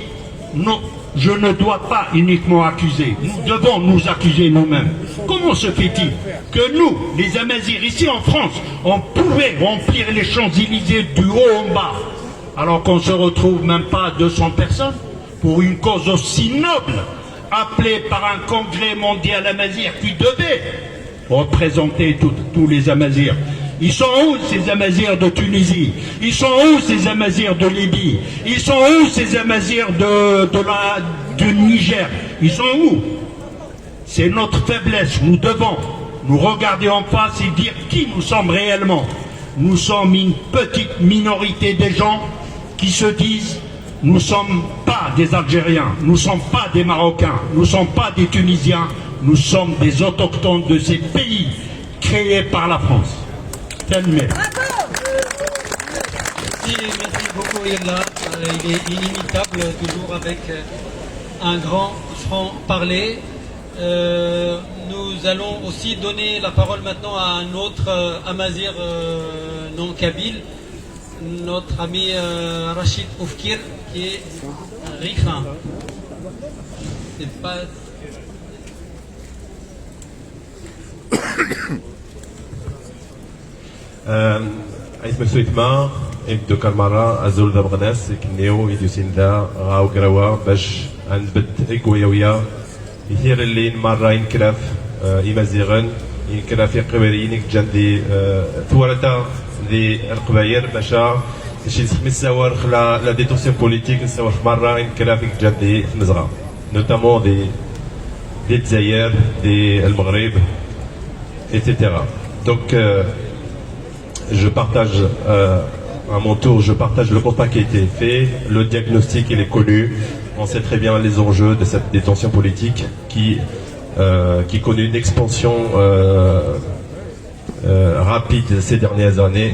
non, je ne dois pas uniquement accuser. Nous devons nous accuser nous-mêmes. Comment se fait-il que nous, les Amazirs, ici en France, on pouvait remplir les Champs-Élysées du haut en bas, alors qu'on ne se retrouve même pas à 200 personnes pour une cause aussi noble, appelée par un congrès mondial Amazir qui devait représenter tous les Amazirs. Ils sont où ces Amazirs de Tunisie? Ils sont où ces Amazirs de Libye? Ils sont où ces Amazirs du Niger? Ils sont où? C'est notre faiblesse. Nous devons nous regarder en face et dire qui nous sommes réellement. Nous sommes une petite minorité des gens qui se disent nous ne sommes pas des Algériens, nous ne sommes pas des Marocains, nous ne sommes pas des Tunisiens, nous sommes des autochtones de ces pays créés par la France. Merci beaucoup Yella, il est inimitable, toujours avec un grand franc-parler. Nous allons aussi donner la parole maintenant à un autre Amazir non kabyle, notre ami Rachid Oufkir, qui est Rikhin. C'est pas... اسم سويتما إبدو كالمرة أزول ذا بغناس كنيو إدو سندا غاو كراوا باش نبت إكويويا يثير اللي مرة ينكراف إمازيغن ينكراف يقبرين جندي ثورتا ذي القباير باشا شي تخمس سوار خلا لا ديتونسيون بوليتيك نسوار مرة ينكراف جندي مزغا نوتامون دي الجزائر دي المغرب etc. Donc, je partage, à mon tour, je partage le constat qui a été fait, le diagnostic, il est connu. On sait très bien les enjeux de cette détention politique qui connaît une expansion rapide ces dernières années.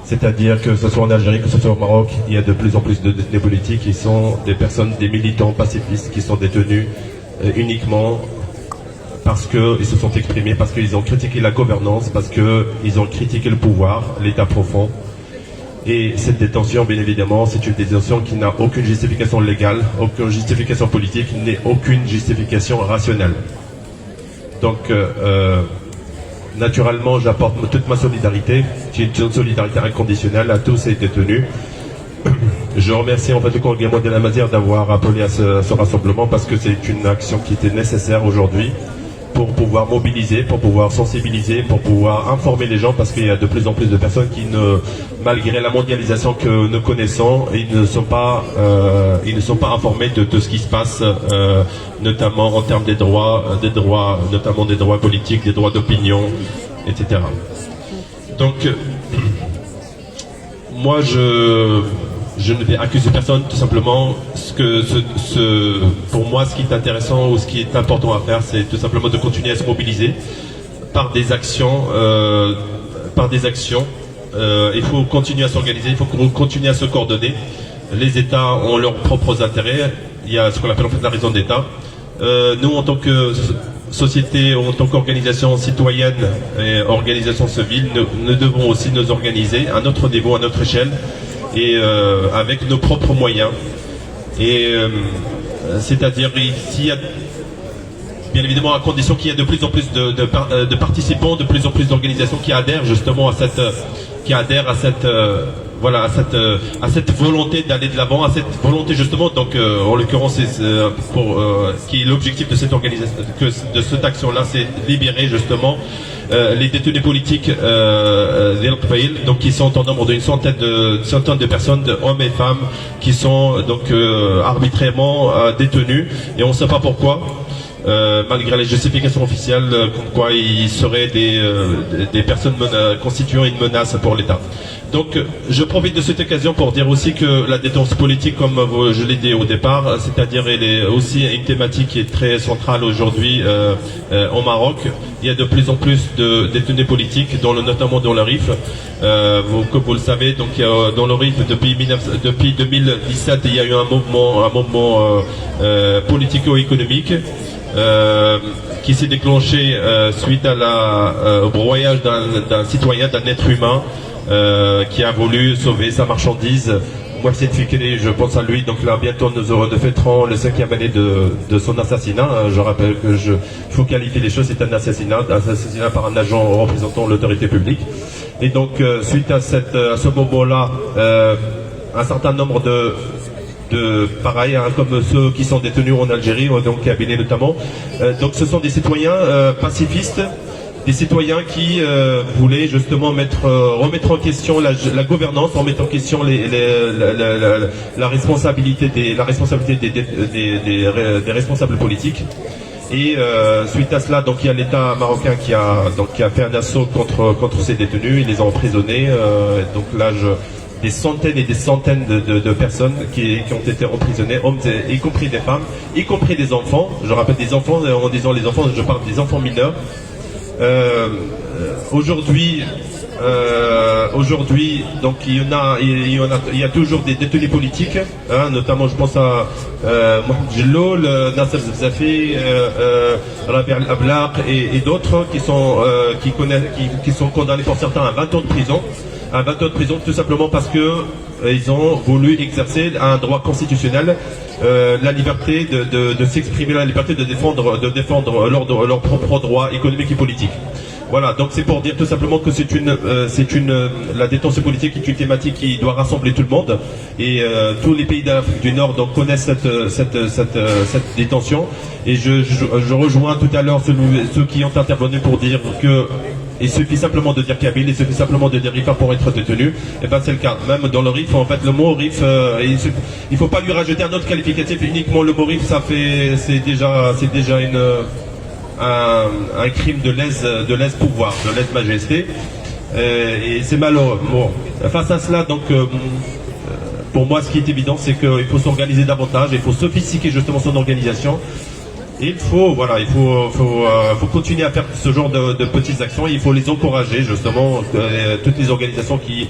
C'est-à-dire que ce soit en Algérie, que ce soit au Maroc, il y a de plus en plus de détenus politiques qui sont des personnes, des militants pacifistes qui sont détenus uniquement parce qu'ils se sont exprimés, parce qu'ils ont critiqué la gouvernance, parce qu'ils ont critiqué le pouvoir, l'État profond. Et cette détention, bien évidemment, c'est une détention qui n'a aucune justification légale, aucune justification politique, ni aucune justification rationnelle. Donc, naturellement, j'apporte toute ma solidarité. J'ai une solidarité inconditionnelle à tous ces détenus. Je remercie en fait le Congrès de la Mazir d'avoir appelé à ce rassemblement parce que c'est une action qui était nécessaire aujourd'hui pour pouvoir mobiliser, pour pouvoir sensibiliser, pour pouvoir informer les gens parce qu'il y a de plus en plus de personnes qui, malgré la mondialisation que nous connaissons, ils ne sont pas informés de ce qui se passe, notamment en termes des droits, notamment des droits politiques, des droits d'opinion, etc. Donc, moi, je ne vais accuser personne, tout simplement. Pour moi, ce qui est intéressant ou ce qui est important à faire, c'est tout simplement de continuer à se mobiliser par des actions. Il faut continuer à s'organiser, il faut continuer à se coordonner. Les États ont leurs propres intérêts. Il y a ce qu'on appelle en fait la raison d'État. Nous, en tant que société, en tant qu'organisation citoyenne et organisation civile, nous devons aussi nous organiser à notre niveau, à notre échelle, et avec nos propres moyens. Et c'est-à-dire s'il y a, bien évidemment, à condition qu'il y ait de plus en plus de participants, de plus en plus d'organisations qui adhèrent justement à cette volonté d'aller de l'avant, à cette volonté justement, donc en l'occurrence qui est l'objectif de cette organisation, de cette action-là, c'est libérer justement les détenus politiques donc qui sont en nombre d'une centaine de personnes, hommes et femmes, qui sont donc arbitrairement détenus, et on ne sait pas pourquoi. Malgré les justifications officielles, comme quoi ils seraient des personnes constituant une menace pour l'État. Donc je profite de cette occasion pour dire aussi que la détention politique, comme je l'ai dit au départ, c'est-à-dire elle est aussi une thématique qui est très centrale aujourd'hui au Maroc. Il y a de plus en plus de détenus politiques, notamment dans le RIF. Comme vous le savez, donc dans le RIF depuis 2017, il y a eu un mouvement politico-économique qui s'est déclenché suite au broyage d'un citoyen, d'un être humain qui a voulu sauver sa marchandise. Moi, je pense à lui. Donc là, bientôt, nous fêterons le 5e année de son assassinat. Je rappelle que il faut qualifier les choses. C'est un assassinat par un agent représentant l'autorité publique. Et donc, suite à ce moment-là, un certain nombre pareil, comme ceux qui sont détenus en Algérie, donc Kabylie notamment. Donc, ce sont des citoyens pacifistes. Des citoyens qui voulaient justement remettre en question la gouvernance, remettre en question la responsabilité des responsables politiques. Et suite à cela, donc il y a l'État marocain qui a fait un assaut contre ces détenus. Ils les ont emprisonnés. Donc là, des centaines et des centaines de personnes qui ont été emprisonnées, hommes, y compris des femmes, y compris des enfants. Je rappelle des enfants, en disant les enfants, je parle des enfants mineurs. Aujourd'hui, donc il y a toujours des détenus politiques, notamment je pense à Mohamed Jelloul, Nasser Zafzafi, Rabi Al-Ablaq et d'autres qui sont condamnés pour certains à 20 ans de prison. À 20 ans de prison tout simplement parce que ils ont voulu exercer un droit constitutionnel, la liberté de s'exprimer, la liberté de défendre leurs propres droits économiques et politiques. Voilà, donc c'est pour dire tout simplement que la détention politique est une thématique qui doit rassembler tout le monde, et tous les pays d'Afrique du Nord donc connaissent cette détention, et je rejoins tout à l'heure ceux qui ont intervenu pour dire que il suffit simplement de dire Kabylie, il suffit simplement de dire RIF pour être détenu. Et ben c'est le cas. Même dans le RIF, en fait, le mot RIF, il faut pas lui rajouter un autre qualificatif. Uniquement le mot RIF, c'est déjà un crime de lèse-pouvoir, de lèse-majesté. Et c'est malheureux. Bon, face à cela, donc, pour moi, ce qui est évident, c'est qu'il faut s'organiser davantage, il faut sophistiquer justement son organisation. Et il faut continuer à faire ce genre de petites actions. Et il faut les encourager justement, toutes les organisations qui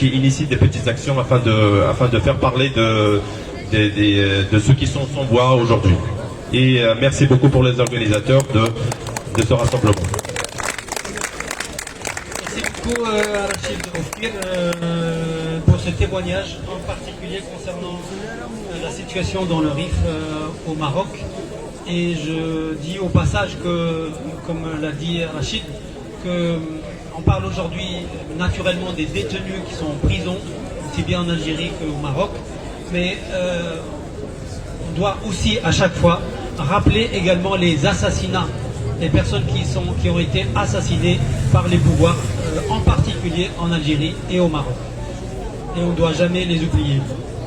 initient des petites actions afin de faire parler de ceux qui sont sans voix aujourd'hui. Et merci beaucoup pour les organisateurs de ce rassemblement. Merci beaucoup Rachid Oufkir pour ce témoignage, en particulier concernant la situation dans le Rif au Maroc. Et je dis au passage que, comme l'a dit Rachid, qu'on parle aujourd'hui naturellement des détenus qui sont en prison, aussi bien en Algérie qu'au Maroc, mais on doit aussi à chaque fois rappeler également les assassinats, les personnes qui ont été assassinées par les pouvoirs, en particulier en Algérie et au Maroc. Et on ne doit jamais les oublier.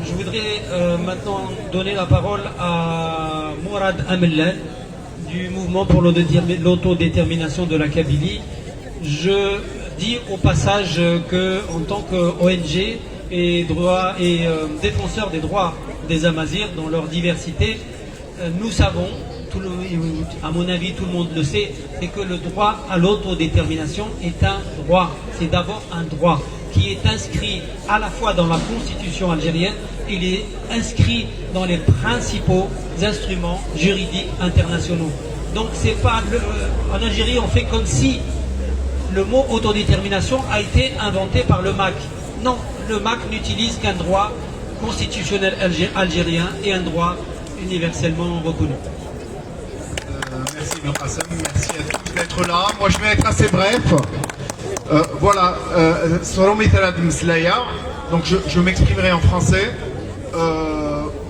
Je voudrais maintenant donner la parole à Mourad Amellal du mouvement pour l'autodétermination de la Kabylie. Je dis au passage qu'en tant qu'ONG et défenseur des droits des Amazirs dans leur diversité, nous savons, à mon avis tout le monde le sait, c'est que le droit à l'autodétermination est un droit. C'est d'abord un droit qui est inscrit à la fois dans la constitution algérienne, il est inscrit dans les principaux instruments juridiques internationaux. Donc c'est pas en Algérie on fait comme si le mot autodétermination a été inventé par le MAC. Non, le MAC n'utilise qu'un droit constitutionnel algérien et un droit universellement reconnu. Merci Mourad, merci à tous d'être là. Moi je vais être assez bref. Voilà, donc je m'exprimerai en français.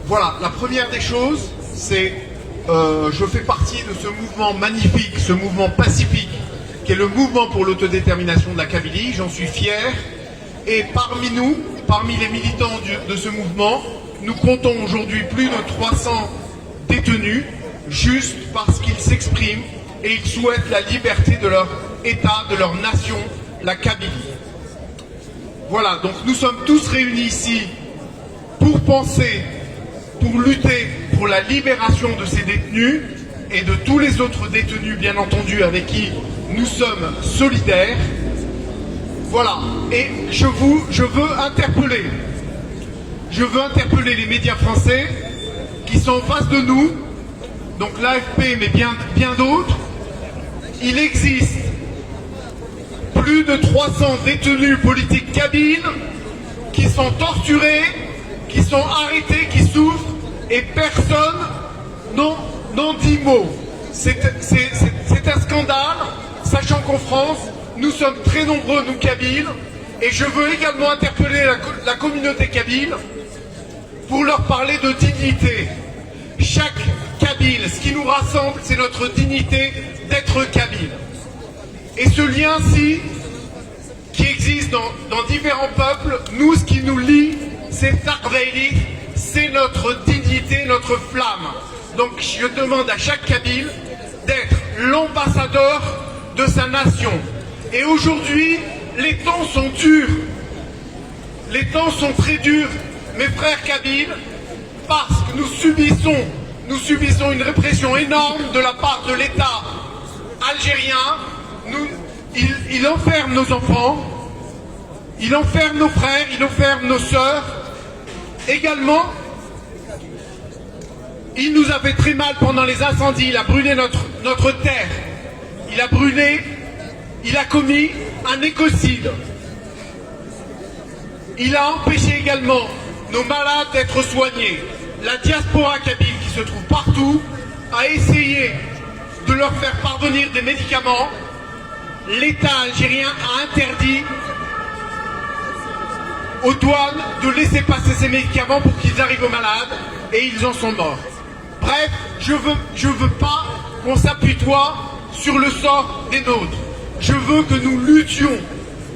Voilà, la première des choses, c'est je fais partie de ce mouvement magnifique, ce mouvement pacifique, qui est le mouvement pour l'autodétermination de la Kabylie. J'en suis fier. Et parmi nous, parmi les militants de ce mouvement, nous comptons aujourd'hui plus de 300 détenus, juste parce qu'ils s'expriment et ils souhaitent la liberté de leur État, de leur nation, la Kabylie. Voilà, donc nous sommes tous réunis ici pour penser, pour lutter pour la libération de ces détenus et de tous les autres détenus, bien entendu, avec qui nous sommes solidaires. Voilà, et je veux interpeller les médias français qui sont en face de nous, donc l'AFP, mais bien d'autres. Il existe plus de 300 détenus politiques kabyles qui sont torturés, qui sont arrêtés, qui souffrent, et personne n'en dit mot. C'est un scandale, sachant qu'en France, nous sommes très nombreux, nous Kabyles, et je veux également interpeller la communauté kabyle pour leur parler de dignité. Chaque Kabyle, ce qui nous rassemble, c'est notre dignité d'être Kabyle. Et ce lien-ci, qui existe dans différents peuples, nous, ce qui nous lie, c'est Tarveili, c'est notre dignité, notre flamme. Donc je demande à chaque Kabyle d'être l'ambassadeur de sa nation. Et aujourd'hui, les temps sont durs. Les temps sont très durs, mes frères kabyles, parce que nous subissons une répression énorme de la part de l'État algérien. Il enferme nos enfants, il enferme nos frères, il enferme nos sœurs. Également, il nous a fait très mal pendant les incendies, il a brûlé notre terre. Il a commis un écocide. Il a empêché également nos malades d'être soignés. La diaspora kabyle qui se trouve partout a essayé de leur faire parvenir des médicaments. L'État algérien a interdit aux douanes de laisser passer ces médicaments pour qu'ils arrivent aux malades, et ils en sont morts. Bref, je veux pas qu'on s'apitoie sur le sort des nôtres. Je veux que nous luttions.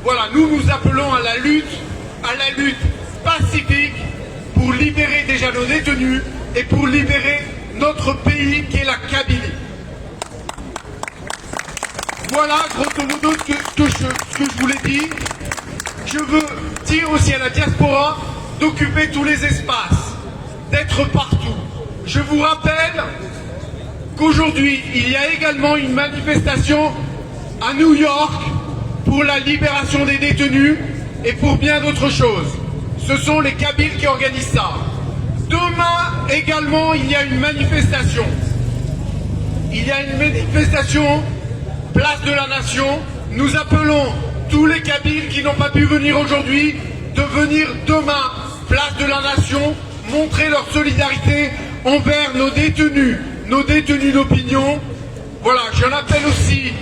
Voilà, nous appelons à la lutte pacifique pour libérer déjà nos détenus et pour libérer notre pays qui est la Kabylie. voilà, grosso modo, ce que je voulais dire. Je veux dire aussi à la diaspora d'occuper tous les espaces, d'être partout. Je vous rappelle qu'aujourd'hui, il y a également une manifestation à New York pour la libération des détenus et pour bien d'autres choses. Ce sont les Kabyles qui organisent ça. Demain également, il y a une manifestation. Il y a une manifestation, place de la Nation. Nous appelons tous les Kabyles qui n'ont pas pu venir aujourd'hui de venir demain, place de la Nation, montrer leur solidarité envers nos détenus d'opinion. Voilà, j'en appelle aussi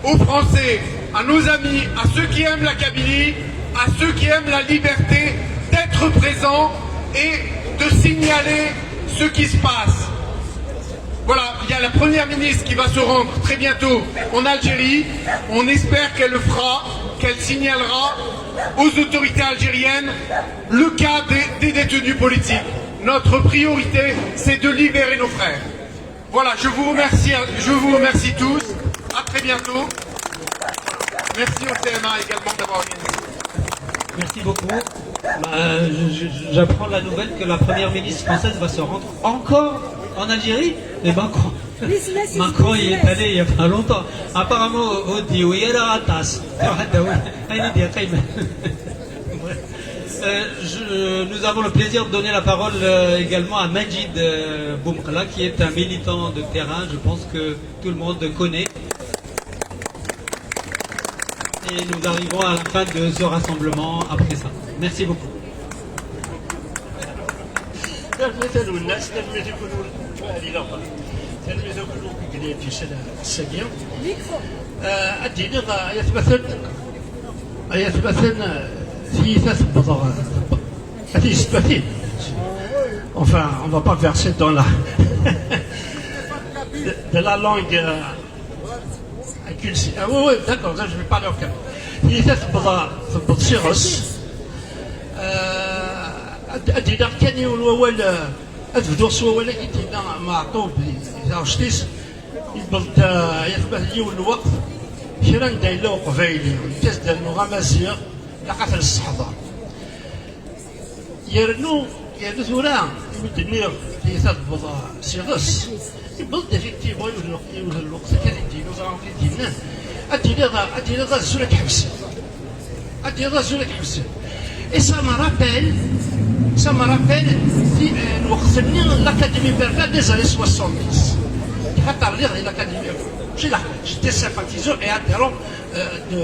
aux Français, à nos amis, à ceux qui aiment la Kabylie, à ceux qui aiment la liberté, d'être présents et de signaler ce qui se passe. Voilà, il y a la première ministre qui va se rendre très bientôt en Algérie. On espère qu'elle le fera, qu'elle signalera aux autorités algériennes le cas des détenus politiques. Notre priorité, c'est de libérer nos frères. Voilà, je vous remercie tous. À très bientôt. Merci au CMA également d'avoir organisé. Merci beaucoup. J'apprends la nouvelle que la première ministre française va se rendre encore en Algérie. Et Macron, il est allé il n'y a pas longtemps. Apparemment, au Diouyera Atas. Nous avons le plaisir de donner la parole également à Majid Boumkla, qui est un militant de terrain, je pense que tout le monde connaît. Et nous arrivons à la fin de ce rassemblement après ça. Merci beaucoup. Enfin, on ne va pas verser dans la de la langue ah oui, d'accord, je vais parler au cas. Il تبغى سيرس أدينا كان يقول أتبدو سوالا كيتينا معطوب لاشتيس يبدا يثبت لي الوقت كيران دايلو قبايلي تزد المغامسية لقات الصحضة يرنو ثورا يمدنير تبغى سيرس يبدا effectivement يوجد الوقت كان يدينو زعما كيدينا أدينا غازو لك حبس et ça me rappelle الوقت اللي l'académie Berlin des années 70 خاطر لي l'académie j'étais sympathisant et adhérent de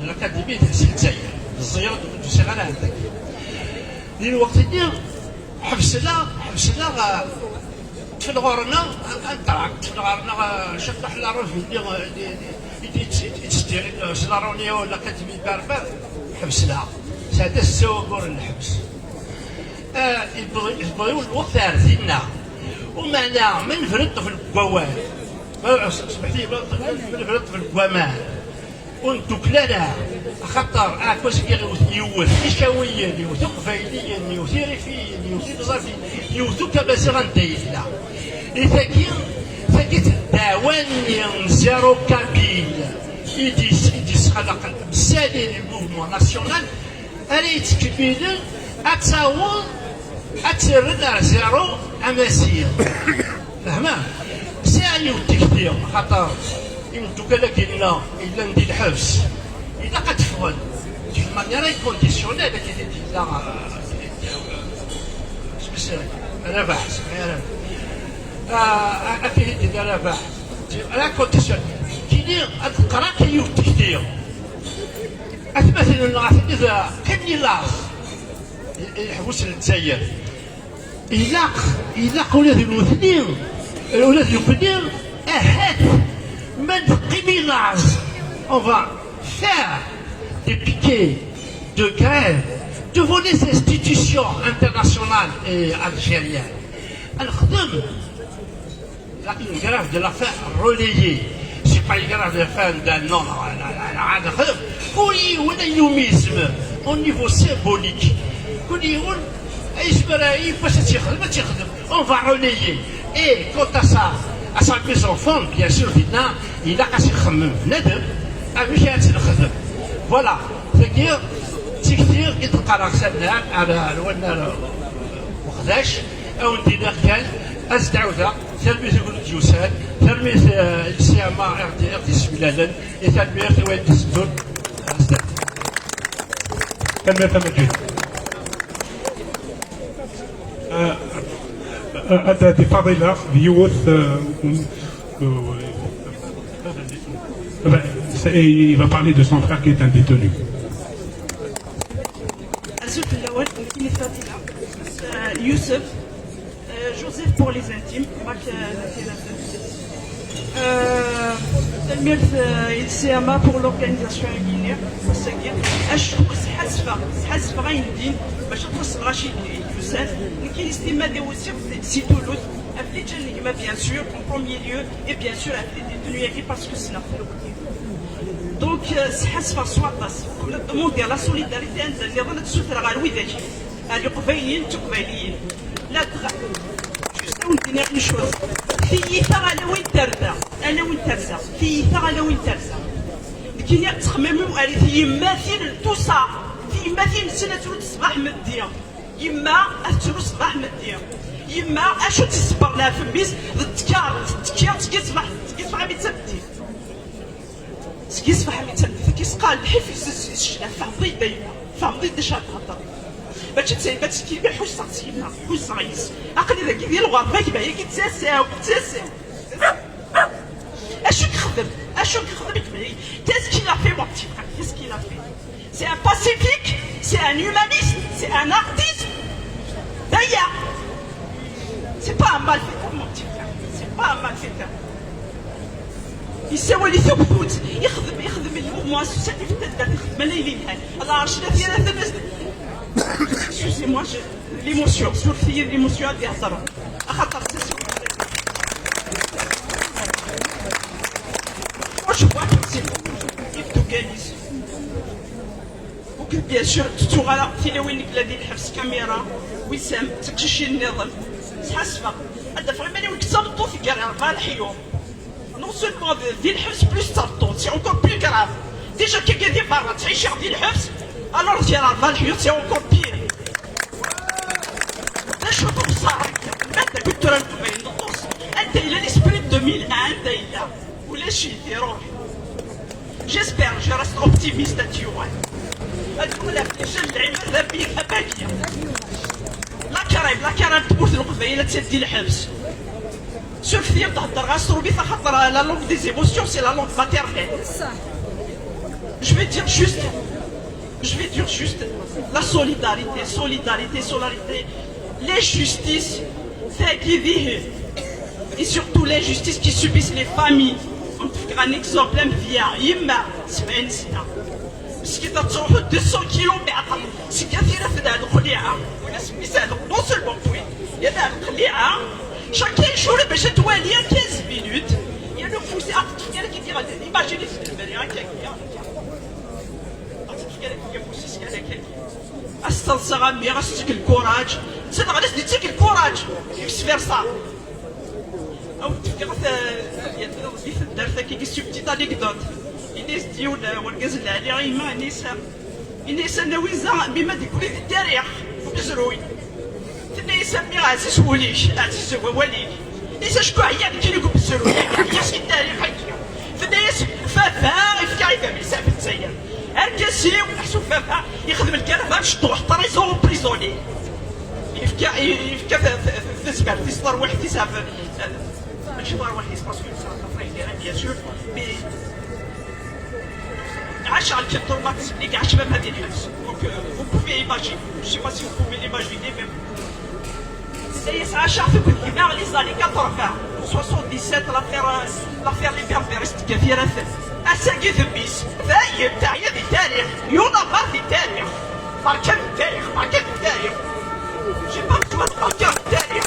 l'académie de الزيارة du Sénégal هذاك الوقت اللي حبسنا تفلغورنا انطلقت تفلغورنا شفنا حنا رجل اللي سلاروني ولا كاتبين باربر حبسنا هذا السوق الحبس يبغيو الوقت عارفيننا ومعنا من فرط في القوال سمحتي من فرط في القوامان وانتو كلانا خطر كواش يوث إشاويا يوث قفايليا يوث ريفيا يوث نظافي يوث كباسغان دايزنا ثاكي داوان زيرو كابيل يديس خلق مسالي الموفمون ناسيونال أري يتكبيل أتصاور أتسرد على زيرو أماسير فهمت؟ ساعي والتكثير خاطر يمدو كلا كينا إلا ندير الحبس إلا قد فغل دي مانيير كونديسيونيل كي لا سميتو رباح أكيد ديال رباح لا كونديسيون كيدير القرا كيو التكثير أتمثل إذا كني لاص يحبس للجزائر إلا ولاد الوثنين ولاد الوثنين أهات من قبيلاج on va faire des piquets de grève devant les institutions internationales et algériennes. Une grève de la faim relayée. C'est pas une grève de la faim d'un non, au niveau symbolique. On va relayer. Et quant à ça, mes enfants, bien sûr, il a assez de voilà, c'est-à-dire, تكثير يتقرا سنة على الونا وخداش أو ندير كان أزدعوذا تلميذ يقول جوسان تلميذ السيامة أردي سبيلالا تلميذ الوالد السدود كلمة مجيد أدى فضيلة youth il va parler de son frère qui est un détenu. Youssef, Joseph pour les intimes, السيامة pour l'organisation guinéenne أشكو حسفة غاين الدين باش توصل رشيد يوسف كاين استماع ديال وسيم سي تولوز أفلي جاني bien sûr en premier lieu et bien sûr أفلي détenus parce que c'est donc حسفة سواطاس الأمور ديال لا سوليداريتي اللي ظلت سوثرة غير ويداك اللي قبيليين تقبيليين لا تغ ندير غير شوز في على وين ترزا انا وين ترزا في على وين ترزا كاين تخمموا على يماثل توصا في يماثل سنه الصباح مديه يما اثرو الصباح مديه يما اشو تصبر لها في الميز التكار تكيصبح متسدي تكيصبح متسدي كيسقال الحفيز الشلاف فهمضي داش هضر باش كيبيع حوش صغير حوش صغير عقل اذا كي ديال الغربه كيبيع كيتساساو اشو كيخدم كبير qu'est-ce qu'il a fait mon petit frère qu'est-ce qu'il a fait c'est un pacifique c'est un humaniste c'est un artiste d'ailleurs c'est pas un malfaiteur mon petit frère c'est pas un malfaiteur يسوي لي ثبوت يخدم المؤسسات في التدبير يخدم ليلي نهار الله عرش ثلاثه excusez-moi l'émotion sur l'émotion اللي هضروا خاطر je vois que c'est يبدو جالس وكل bien sûr تتوغلا في وينك الذي الحبس كاميرا وسام تكشي النظام تحسفه هذا فريمون وين كتبطوا في كارير 4 يوم non seulement ديال الحبس بلوس تبطوا سي encore plus grave déjà كي قاعدين برا تعيش ديال الحبس alors ديال 4 يوم سي encore pire شوفوا صار انت كنت راك بين النص انت الى الاسبريت 2001 انت الى ولا شي يديروه جيسبر جو راست اوبتيميست تيوان تقول لك فليش اللعيبه ذابيك باكيه لا كريم تموت القبيله تسدي الحبس سور فيا تهضر غا سروبي خاطر لا لونغ دي زيموسيون سي لا لونغ ماتيرنيل je vais dire juste la solidarité les justices et surtout les justices qui subissent les familles. Un exemple bien, Yima, c'est bien ça. Parce qu'il a toujours 200 km. C'est qu'il y a des non seulement il y a des chacun joue le péché de 15 minutes. Il y a le fou, c'est artificiel qui dira imaginez ce que je استنصر مي غاستيك الكوراج تصدق علاش ديتيك الكوراج فيكس فيرسا او تفكر في الدرس كي سبتي انيكدوت الناس ديال والكاز علي غيما الناس نويزا بما تقولي في التاريخ بزروي الناس مي عزيز وليش عزيز وليك الناس شكون هي كي يقول بزروي ياش التاريخ الناس فافا في كايفه بزاف تسير الكاسي ونحسو فافا يخدم الكرفان شطوح طريزون بريزوني يفكا في الزبال في صدر واحد يساف ماشي صدر واحد يساف باسكو يساف بيان سور مي عاش على الكتروماتيزم اللي كاع شباب هادي الحبس دونك فو بوفي ايماجين جو سي با سي فو بوفي ايماجيني ميم سي عاشا في كل لي زاني 80 77 l'affaire les perverstes كثيرة أساقي ذبيس ذايب تعيا ذي تاريخ يونبر ذي تاريخ مركب التاريخ جي با بتوات مركب التاريخ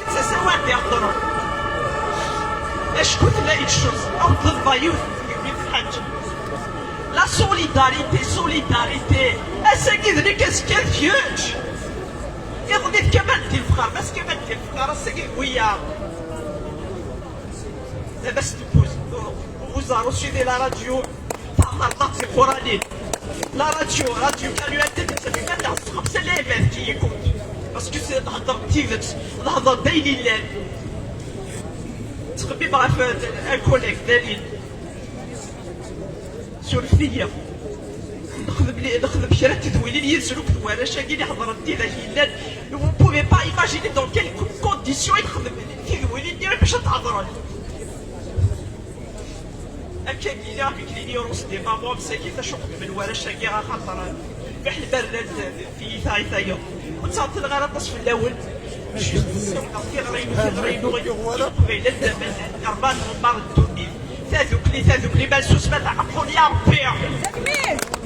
سسوات يحضرون اش كنت لاقي الشوز أو ضد ضيوف يتحج لا solidarité أساقي ذلك أسكال فيوج يضدي تفخر بس كيف تفخر السكين ويا بس تبوز وزارو سيدي لا راديو تاع طاطي قرانين لا راديو كانوا يتدسوا كان 5000 كي يكون باسكو سي تهضر تيفت تهضر دايلي الليل تخبي مع الكوليك دليل سولف ليا نخدم شرا تدويلين ينزلوا كدوانا شاكين يحضر الدين هلال vous ne pouvez pas imaginer dans quelles conditions يخدم تدويلين ديالو باش تهضروا هكا كينا كيكليني يروس دي مامو مساكين تشوف من ورا شاكي غا خاطر بحال البرد في ثايا وتصاوب الغرض في الاول ثاذوك لي مالسوس ما تعرفون يا ربي